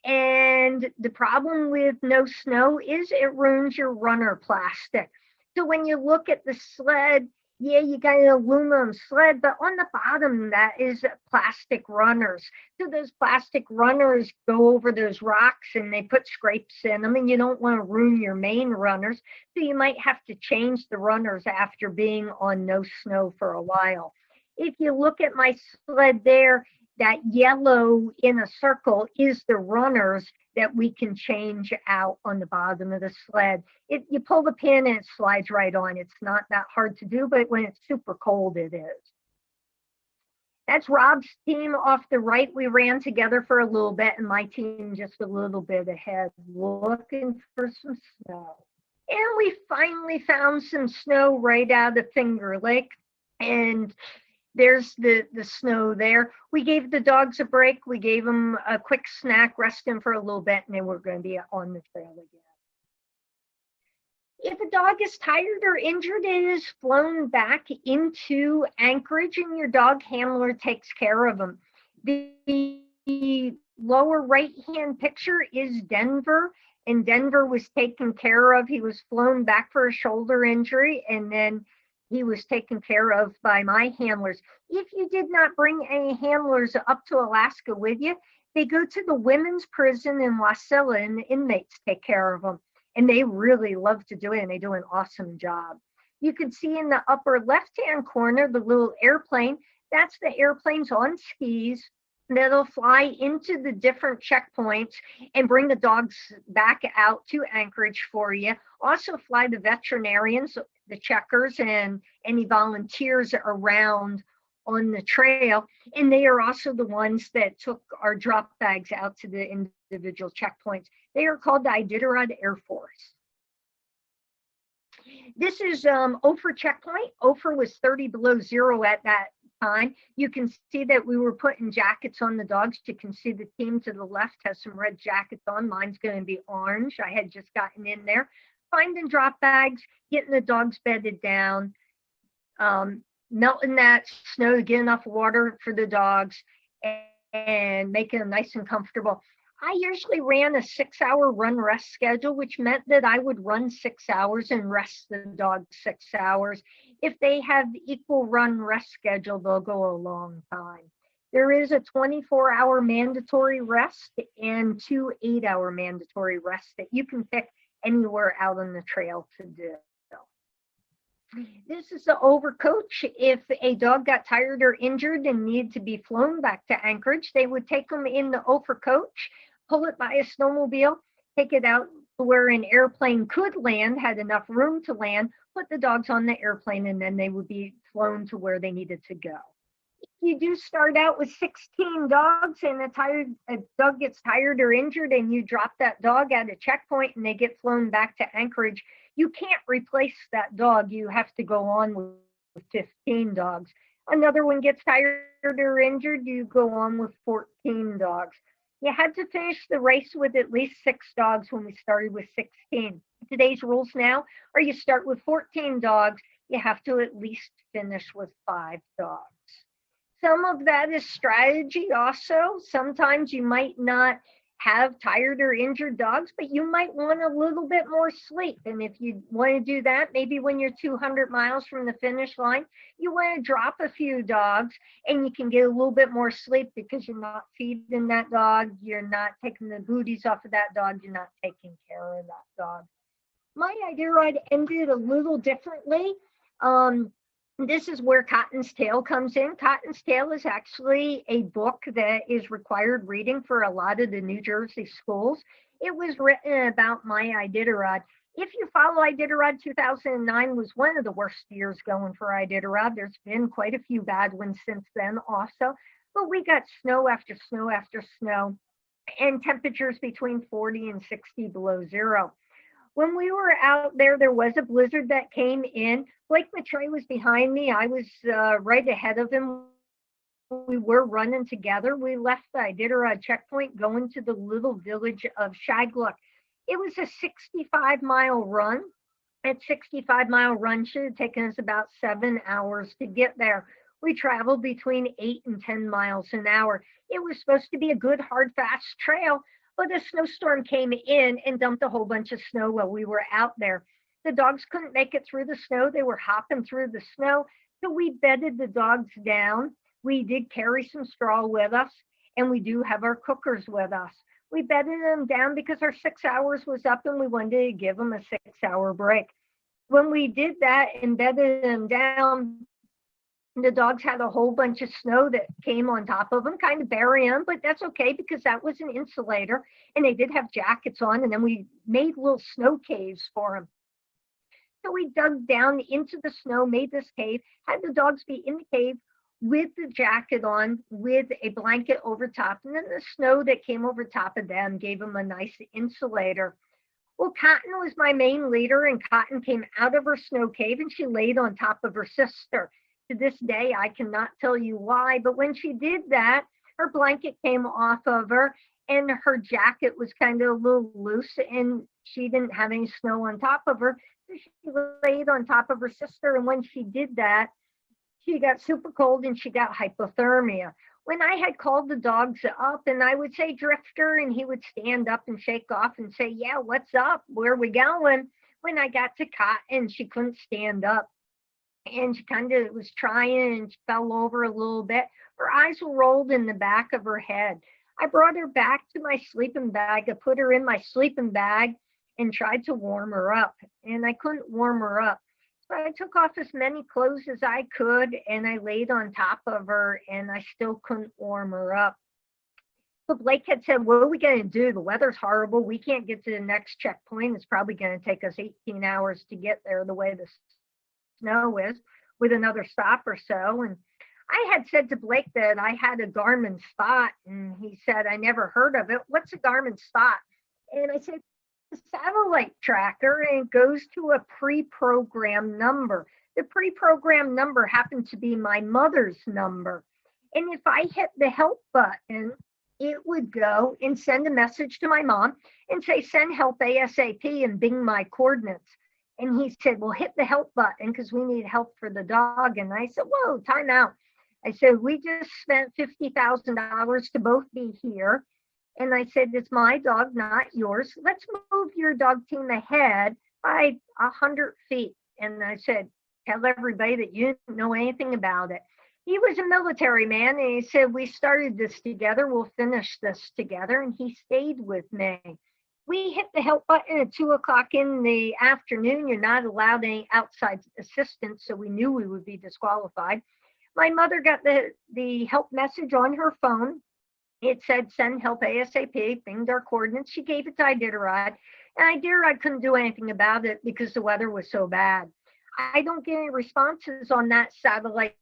[SPEAKER 2] and the problem with no snow is it ruins your runner plastic. So when you look at the sled, yeah, you got an aluminum sled, but on the bottom, that is plastic runners. So those plastic runners go over those rocks and they put scrapes in them, and you don't want to ruin your main runners. So you might have to change the runners after being on no snow for a while. If you look at my sled there, that yellow in a circle is the runners that we can change out on the bottom of the sled. You pull the pin and it slides right on. It's not that hard to do, but when it's super cold, it is. That's Rob's team off the right. We ran together for a little bit, and my team just a little bit ahead, looking for some snow. And we finally found some snow right out of Finger Lake, and there's the snow there. We gave the dogs a break. We gave them a quick snack, rest them for a little bit, and then we're going to be on the trail again. If a dog is tired or injured, it is flown back into Anchorage, and your dog handler takes care of them. The lower right-hand picture is Denver, and Denver was taken care of. He was flown back for a shoulder injury, and then he was taken care of by my handlers. If you did not bring any handlers up to Alaska with you, they go to the women's prison in Wasilla, and the inmates take care of them. And they really love to do it, and they do an awesome job. You can see in the upper left-hand corner, the little airplane. That's the airplanes on skis that'll fly into the different checkpoints and bring the dogs back out to Anchorage for you. Also fly the veterinarians, the checkers, and any volunteers around on the trail. And they are also the ones that took our drop bags out to the individual checkpoints. They are called the Iditarod Air Force. This is Ophir checkpoint. Ophir was 30 below zero at that time. You can see that we were putting jackets on the dogs. You can see the team to the left has some red jackets on. Mine's going to be orange. I had just gotten in there. Finding drop bags, getting the dogs bedded down, melting that snow to get enough water for the dogs, and making them nice and comfortable. I usually ran a 6-hour run rest schedule, which meant that I would run 6 hours and rest the dog 6 hours. If they have equal run rest schedule, they'll go a long time. There is a 24-hour mandatory rest and 2 8-hour mandatory rests that you can pick anywhere out on the trail to do. This is the overcoach. If a dog got tired or injured and needed to be flown back to Anchorage, they would take them in the overcoach, pull it by a snowmobile, take it out where an airplane could land, had enough room to land, put the dogs on the airplane, and then they would be flown to where they needed to go. If you do start out with 16 dogs and a dog gets tired or injured and you drop that dog at a checkpoint and they get flown back to Anchorage, you can't replace that dog. You have to go on with 15 dogs. Another one gets tired or injured, you go on with 14 dogs. You had to finish the race with at least 6 dogs when we started with 16. Today's rules now are you start with 14 dogs, you have to at least finish with 5 dogs. Some of that is strategy also. Sometimes you might not have tired or injured dogs, but you might want a little bit more sleep. And if you want to do that, maybe when you're 200 miles from the finish line, you want to drop a few dogs and you can get a little bit more sleep because you're not feeding that dog, you're not taking the booties off of that dog, you're not taking care of that dog. My Iditarod ended a little differently. This is where Cotton's Tale comes in. Cotton's Tale is actually a book that is required reading for a lot of the New Jersey schools. It was written about my Iditarod. If you follow Iditarod, 2009 was one of the worst years going for Iditarod. There's been quite a few bad ones since then also, but we got snow after snow after snow and temperatures between 40 and 60 below zero. When we were out there, there was a blizzard that came in. Blake Mattray was behind me. I was right ahead of him. We were running together. We left the Iditarod checkpoint going to the little village of Shaglook. It was a 65-mile run. That 65-mile run should have taken us about 7 hours to get there. We traveled between 8 and 10 miles an hour. It was supposed to be a good, hard, fast trail, but a snowstorm came in and dumped a whole bunch of snow while we were out there. The dogs couldn't make it through the snow. They were hopping through the snow. So we bedded the dogs down. We did carry some straw with us, and we do have our cookers with us. We bedded them down because our 6 hours was up and we wanted to give them a 6-hour break. When we did that and bedded them down, the dogs had a whole bunch of snow that came on top of them, kind of bury them, but that's okay because that was an insulator and they did have jackets on, and then we made little snow caves for them. So we dug down into the snow, made this cave, had the dogs be in the cave with the jacket on, with a blanket over top, and then the snow that came over top of them gave them a nice insulator. Well, Cotton was my main leader, and Cotton came out of her snow cave and she laid on top of her sister. To this day, I cannot tell you why, but when she did that, her blanket came off of her and her jacket was kind of a little loose and she didn't have any snow on top of her. So she laid on top of her sister, and when she did that, she got super cold and she got hypothermia. When I had called the dogs up and I would say, Drifter, and he would stand up and shake off and say, yeah, what's up? Where are we going? When I got to Cotton, she couldn't stand up. And she kind of was trying and she fell over a little bit. Her eyes were rolled in the back of her head. I brought her back to my sleeping bag. I put her in my sleeping bag and tried to warm her up. And I couldn't warm her up. So I took off as many clothes as I could and I laid on top of her and I still couldn't warm her up. But Blake had said, what are we going to do? The weather's horrible. We can't get to the next checkpoint. It's probably going to take us 18 hours to get there the way the snow is, with another stop or so. And I had said to Blake that I had a Garmin Spot, and he said, I never heard of it. What's a Garmin Spot? And I said, it's a satellite tracker, and it goes to a pre-programmed number. The pre-programmed number happened to be my mother's number. And if I hit the help button, it would go and send a message to my mom and say, send help ASAP, and bing my coordinates. And he said, well, hit the help button because we need help for the dog. And I said, whoa, time out. I said, we just spent $50,000 to both be here. And I said, it's my dog, not yours. Let's move your dog team ahead by 100 feet. And I said, tell everybody that you didn't know anything about it. He was a military man, and he said, we started this together. We'll finish this together. And he stayed with me. We hit the help button at 2 o'clock in the afternoon. You're not allowed any outside assistance, so we knew we would be disqualified. My mother got the help message on her phone. It said, send help ASAP, binged our coordinates. She gave it to Iditarod, and Iditarod couldn't do anything about it because the weather was so bad. I don't get any responses on that satellite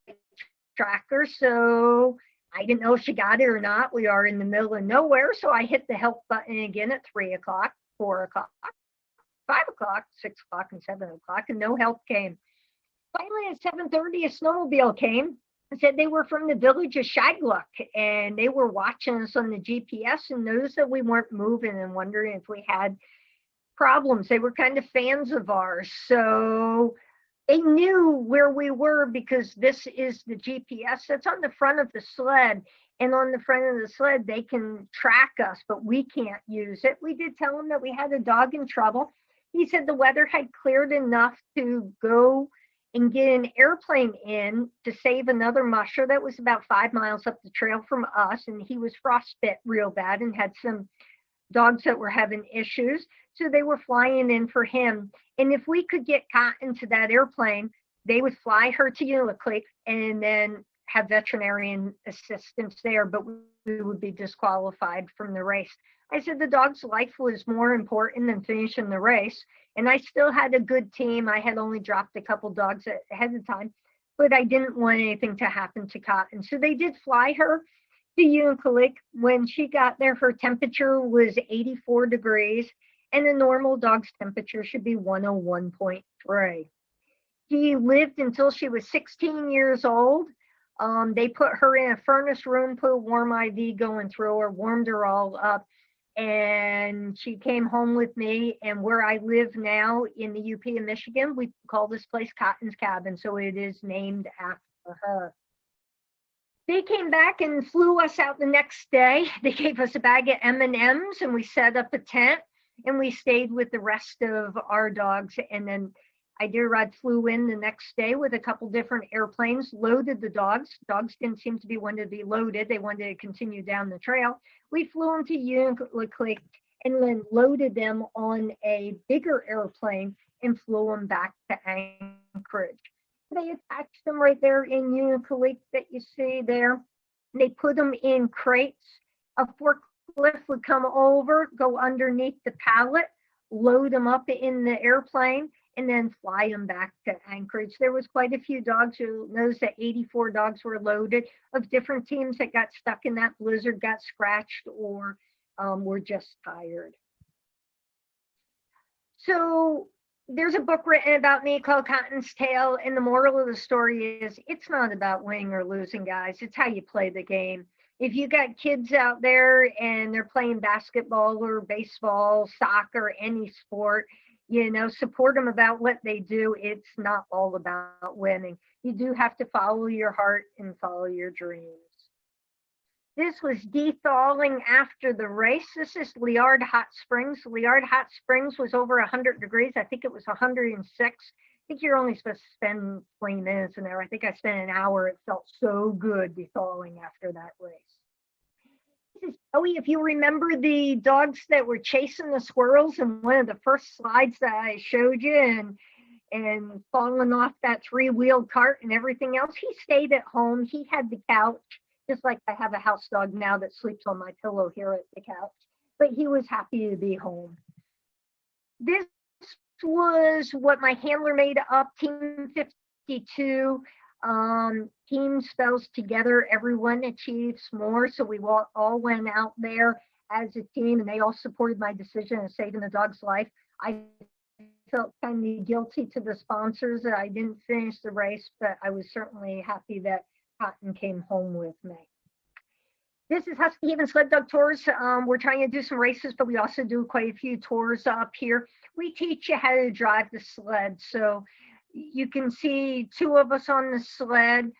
[SPEAKER 2] tracker, so I didn't know if she got it or not. We are in the middle of nowhere, so I hit the help button again at 3 o'clock, 4 o'clock, 5 o'clock, 6 o'clock, and 7 o'clock, and no help came. Finally, at 7:30, a snowmobile came and said they were from the village of Shagluck, and they were watching us on the GPS and noticed that we weren't moving and wondering if we had problems. They were kind of fans of ours, so they knew where we were because this is the GPS that's on the front of the sled. And on the front of the sled, they can track us, but we can't use it. We did tell them that we had a dog in trouble. He said the weather had cleared enough to go and get an airplane in to save another musher that was about 5 miles up the trail from us. And he was frostbit real bad and had some dogs that were having issues. So they were flying in for him. And if we could get Cotton to that airplane, they would fly her to Unalakleet and then have veterinarian assistance there, but we would be disqualified from the race. I said the dog's life was more important than finishing the race. And I still had a good team. I had only dropped a couple dogs ahead of time, but I didn't want anything to happen to Cotton. So they did fly her to Unalakleet. When she got there, her temperature was 84 degrees, and a normal dog's temperature should be 101.3. She lived until she was 16 years old. They put her in a furnace room, put a warm IV going through her, warmed her all up, and she came home with me. And where I live now in the UP of Michigan, we call this place Cotton's Cabin, so it is named after her. They came back and flew us out the next day. They gave us a bag of M&Ms, and we set up a tent, and we stayed with the rest of our dogs. And then Iditarod flew in the next day with a couple different airplanes, loaded the dogs. Dogs didn't seem to be wanting to be loaded. They wanted to continue down the trail. We flew them to Unalakleet and then loaded them on a bigger airplane and flew them back to Anchorage. They attached them right there in Unalakleet that you see there. They put them in crates. A forklift would come over, go underneath the pallet, load them up in the airplane, and then fly them back to Anchorage. There was quite a few dogs. You'll notice that 84 dogs were loaded of different teams that got stuck in that blizzard, got scratched, or were just tired. So there's a book written about me called Cotton's Tale, and the moral of the story is it's not about winning or losing, guys. It's how you play the game. If you got kids out there and they're playing basketball or baseball, soccer, any sport, you know, support them about what they do. It's not all about winning. You do have to follow your heart and follow your dreams. This was de-thawing after the race. This is Liard Hot Springs. Liard Hot Springs was over 100 degrees. I think it was 106. I think you're only supposed to spend 20 minutes in there. I think I spent an hour. It felt so good de-thawing after that race. This is Joey. If you remember the dogs that were chasing the squirrels in one of the first slides that I showed you and falling off that three-wheeled cart and everything else, he stayed at home. He had the couch. just like I have a house dog now that sleeps on my pillow here at the couch. But he was happy to be home. This was what my handler made up, Team 52. Team spells together, everyone achieves more. So we all went out there as a team, and they all supported my decision of saving the dog's life. I felt kind of guilty to the sponsors that I didn't finish the race, but I was certainly happy that Cotton came home with me. This is Husky Haven Sled Dog Tours. We're trying to do some races, but we also do quite a few tours up here. We teach you how to drive the sled. So you can see two of us on the sled.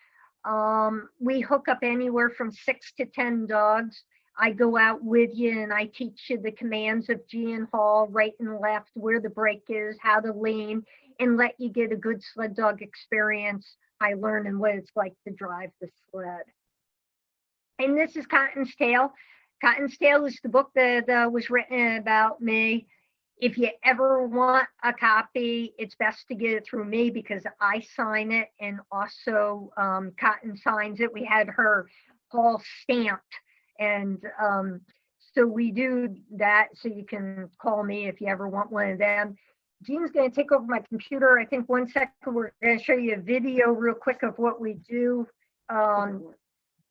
[SPEAKER 2] We hook up anywhere from 6 to 10 dogs. I go out with you and I teach you the commands of G and haul, right and left, where the brake is, how to lean, and let you get a good sled dog experience by learning what it's like to drive the sled. And this is Cotton's Tale. Cotton's Tale is the book that was written about me. If you ever want a copy, it's best to get it through me because I sign it, and also Cotton signs it. We had her all stamped, and so we do that. So you can call me if you ever want one of them. Jean's going to take over my computer. I think 1 second, we're going to show you a video real quick of what we do.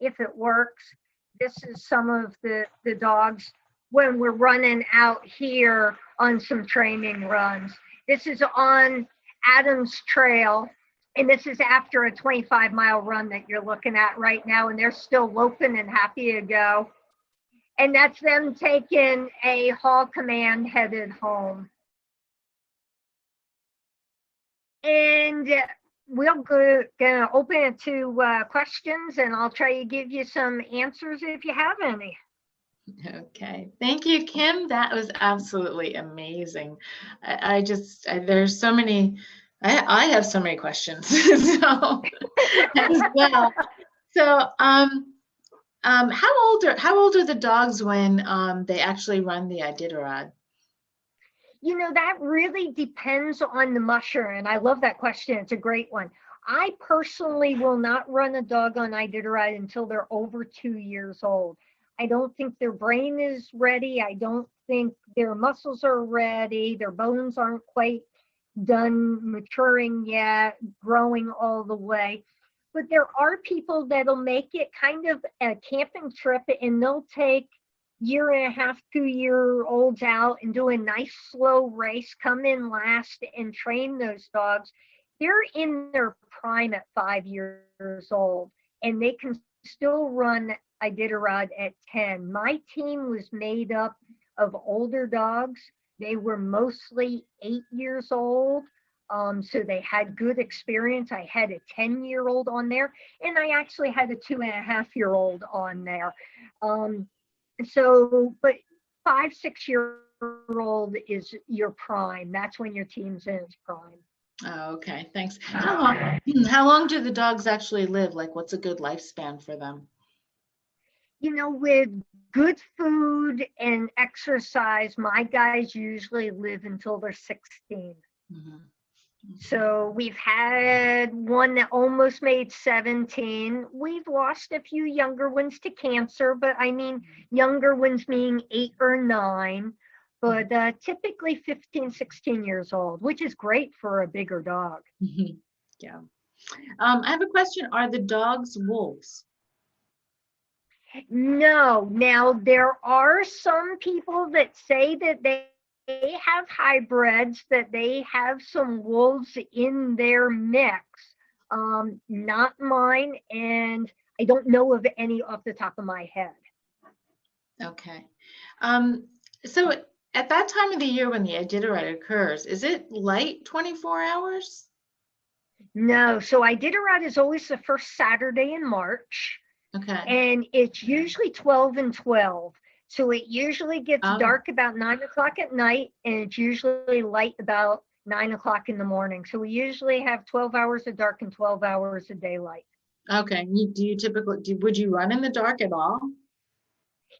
[SPEAKER 2] If it works. This is some of the dogs when we're running out here on some training runs. This is on Adams Trail, and this is after a 25-mile run that you're looking at right now, and they're still loping and happy to go. And that's them taking a haul command headed home. And we're gonna open it to questions, and I'll try to give you some answers if you have any.
[SPEAKER 1] Okay, thank you, Kim. That was absolutely amazing. There's so many. I have so many questions. So as well. So how old are the dogs when they actually run the Iditarod?
[SPEAKER 2] You know, that really depends on the musher, and I love that question. It's a great one. I personally will not run a dog on Iditarod until they're over 2 years old. I don't think their brain is ready. I don't think their muscles are ready. Their bones aren't quite done maturing yet, growing all the way. But there are people that'll make it kind of a camping trip, and they'll take 1.5, 2-year-olds out and do a nice slow race, come in last and train those dogs. They're in their prime at 5 years old, and they can still run Iditarod at 10. My team was made up of older dogs. They were mostly 8 years old. So they had good experience. I had a 10-year-old on there, and I actually had a 2.5-year-old on there. So, but 5, 6-year-old is your prime. That's when your team's in its prime.
[SPEAKER 1] Oh, okay, thanks. How long do the dogs actually live? Like, what's a good lifespan for them?
[SPEAKER 2] You know, with good food and exercise, my guys usually live until they're 16. Mm-hmm. So we've had one that almost made 17. We've lost a few younger ones to cancer, but I mean, younger ones meaning 8 or 9, but typically 15, 16 years old, which is great for a bigger dog.
[SPEAKER 1] Yeah. I have a question. Are the dogs wolves?
[SPEAKER 2] No. Now, there are some people that say that they have hybrids, that they have some wolves in their mix. Not mine, and I don't know of any off the top of my head.
[SPEAKER 1] Okay. So at that time of the year when the Iditarod occurs, is it light 24 hours?
[SPEAKER 2] No. So Iditarod is always the first Saturday in March.
[SPEAKER 1] Okay.
[SPEAKER 2] And it's usually 12 and 12. So it usually gets dark about 9 o'clock at night, and it's usually light about 9 o'clock in the morning. So we usually have 12 hours of dark and 12 hours of daylight. Okay.
[SPEAKER 1] Would you run in the dark at all?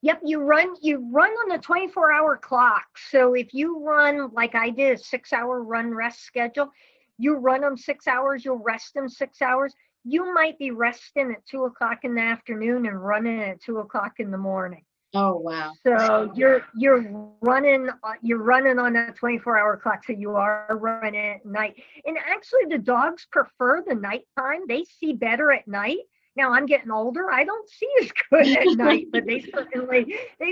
[SPEAKER 2] Yep, you run on a 24-hour clock. So if you run, like I did, a 6-hour run rest schedule, you run them 6 hours, you'll rest them 6 hours. you might be resting at 2 o'clock in the afternoon and running at 2 o'clock in the morning.
[SPEAKER 1] Oh, wow.
[SPEAKER 2] So you're running on a 24-hour clock, so you are running at night. And actually, the dogs prefer the nighttime. They see better at night. Now I'm getting older. I don't see as good at night, but they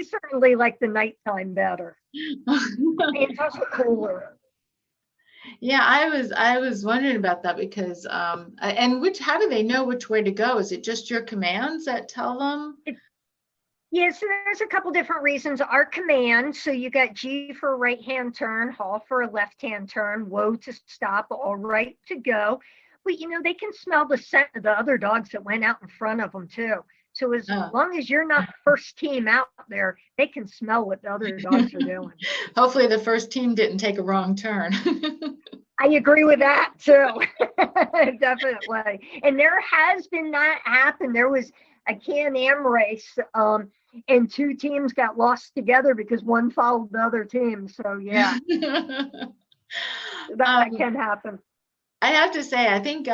[SPEAKER 2] certainly like the nighttime better. It's also cooler.
[SPEAKER 1] Yeah, I was wondering about that because and how do they know which way to go? Is it just your commands that tell them?
[SPEAKER 2] Yeah, so there's a couple different reasons. Our command, so you got G for a right-hand turn, haul for a left-hand turn, whoa to stop, all right to go. But they can smell the scent of the other dogs that went out in front of them too. So as long as you're not the first team out there, they can smell what the other dogs are doing.
[SPEAKER 1] Hopefully the first team didn't take a wrong turn.
[SPEAKER 2] I agree with that too. Definitely. And there has been that happen. There was a Can-Am race, and two teams got lost together because one followed the other team. So yeah, that can happen.
[SPEAKER 1] I have to say, I think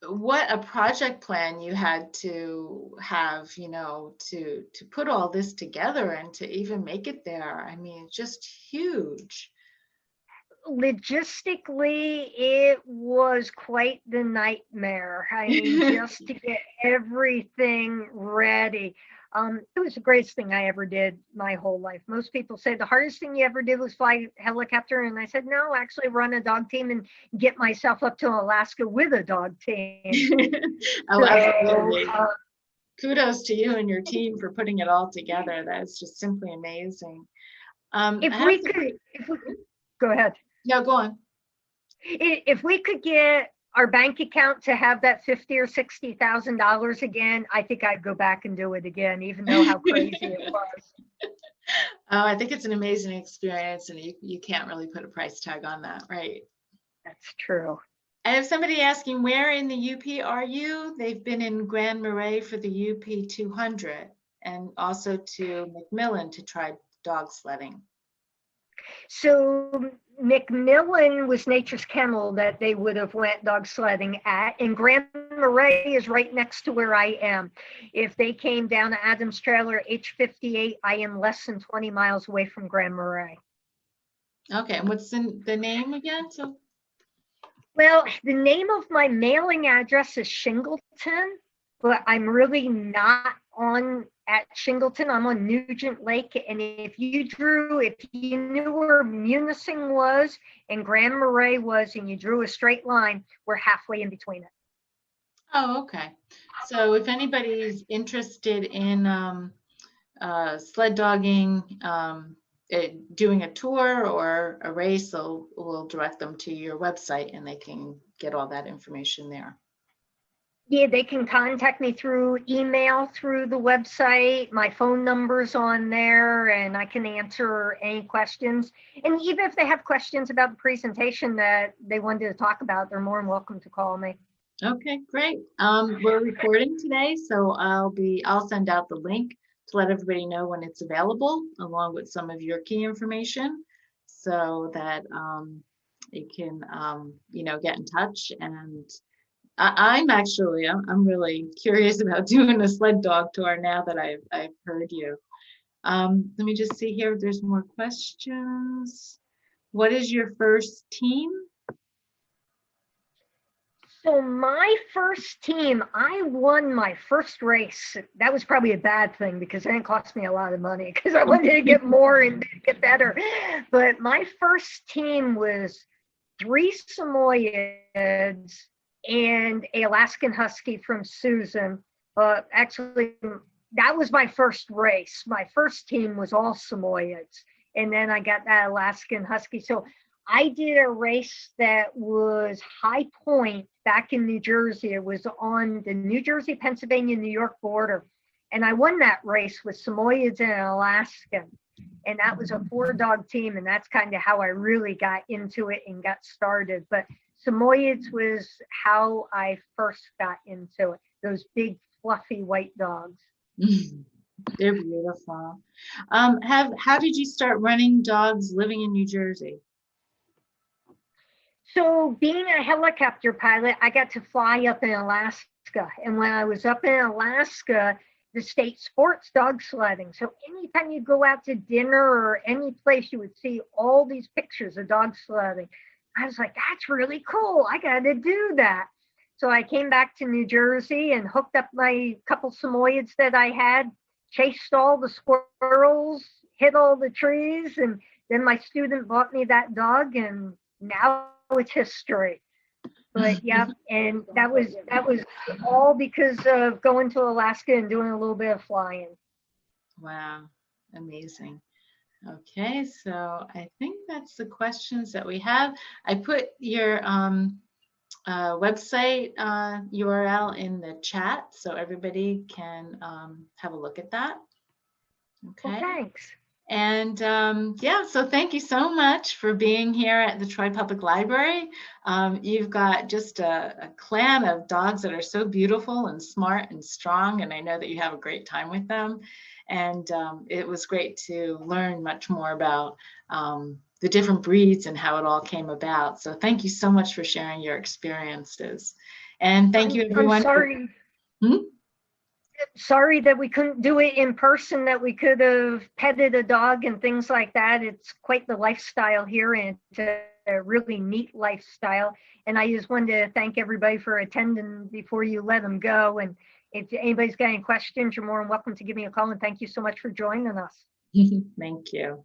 [SPEAKER 1] what a project plan you had to have, to put all this together and to even make it there. I mean, just huge.
[SPEAKER 2] Logistically, it was quite the nightmare. I mean, just to get everything ready. It was the greatest thing I ever did my whole life. Most people say the hardest thing you ever did was fly a helicopter. And I said, no, actually run a dog team and get myself up to Alaska with a dog team.
[SPEAKER 1] Absolutely. Kudos to you and your team for putting it all together. That is just simply amazing.
[SPEAKER 2] Go ahead.
[SPEAKER 1] No, go on.
[SPEAKER 2] If we could get our bank account to have that $50,000 or $60,000 again, I think I'd go back and do it again, even though how crazy it was.
[SPEAKER 1] Oh, I think it's an amazing experience, and you can't really put a price tag on that, right?
[SPEAKER 2] That's true.
[SPEAKER 1] I have somebody asking, where in the UP are you? They've been in Grand Marais for the UP 200 and also to McMillan to try dog sledding.
[SPEAKER 2] So McMillan was Nature's Kennel that they would have went dog sledding at, and Grand Marais is right next to where I am. If they came down to Adams Trailer H58, I am less than 20 miles away from Grand Marais.
[SPEAKER 1] Okay, and what's the name again?
[SPEAKER 2] Well, the name of my mailing address is Shingleton, but I'm really not on at Shingleton. I'm on Nugent Lake, and if you knew where Munising was and Grand Marais was, and you drew a straight line, we're halfway in between it.
[SPEAKER 1] Oh, okay. So if anybody's interested in sled dogging, doing a tour or a race, we'll direct them to your website and they can get all that information there.
[SPEAKER 2] Yeah, they can contact me through email, through the website. My phone number's on there, and I can answer any questions. And even if they have questions about the presentation that they wanted to talk about, they're more than welcome to call me.
[SPEAKER 1] Okay, great. We're recording today, so I'll send out the link to let everybody know when it's available, along with some of your key information, so that you can get in touch. And I'm really curious about doing a sled dog tour now that I've heard you. Let me just see here if there's more questions. What is your first team?
[SPEAKER 2] So my first team, I won my first race. That was probably a bad thing because it didn't cost me a lot of money because I wanted to get more and get better. But my first team was 3 Samoyeds and a Alaskan Husky from Susan. Actually, that was my first race. My first team was all Samoyeds. And then I got that Alaskan Husky. So I did a race that was High Point back in New Jersey. It was on the New Jersey, Pennsylvania, New York border. And I won that race with Samoyeds and an Alaskan. And that was a 4-dog team. And that's kind of how I really got into it and got started. But Samoyeds was how I first got into it. Those big, fluffy white dogs.
[SPEAKER 1] They're beautiful. How did you start running dogs living in New Jersey? So
[SPEAKER 2] being a helicopter pilot, I got to fly up in Alaska Alaska. And when I was up in Alaska, the state sports dog sledding. So anytime you go out to dinner or any place, you would see all these pictures of dog sledding. I was like, that's really cool. I got to do that. So I came back to New Jersey and hooked up my couple Samoyeds that I had, chased all the squirrels, hit all the trees, and then my student bought me that dog, and now it's history. But yeah, and that was all because of going to Alaska and doing a little bit of flying.
[SPEAKER 1] Wow, amazing. Okay, so I think that's the questions that we have. I put your website URL in the chat so everybody can have a look at that. Okay.
[SPEAKER 2] Well, thanks.
[SPEAKER 1] And yeah, so thank you so much for being here at the Troy Public Library. You've got just a clan of dogs that are so beautiful and smart and strong, and I know that you have a great time with them. And it was great to learn much more about the different breeds and how it all came about. So thank you so much for sharing your experiences. And thank you, everyone.
[SPEAKER 2] I'm sorry. Sorry that we couldn't do it in person, that we could have petted a dog and things like that. It's quite the lifestyle here, and it's a really neat lifestyle. And I just wanted to thank everybody for attending before you let them go. And if anybody's got any questions, you're more than welcome to give me a call. And thank you so much for joining us.
[SPEAKER 1] Thank you.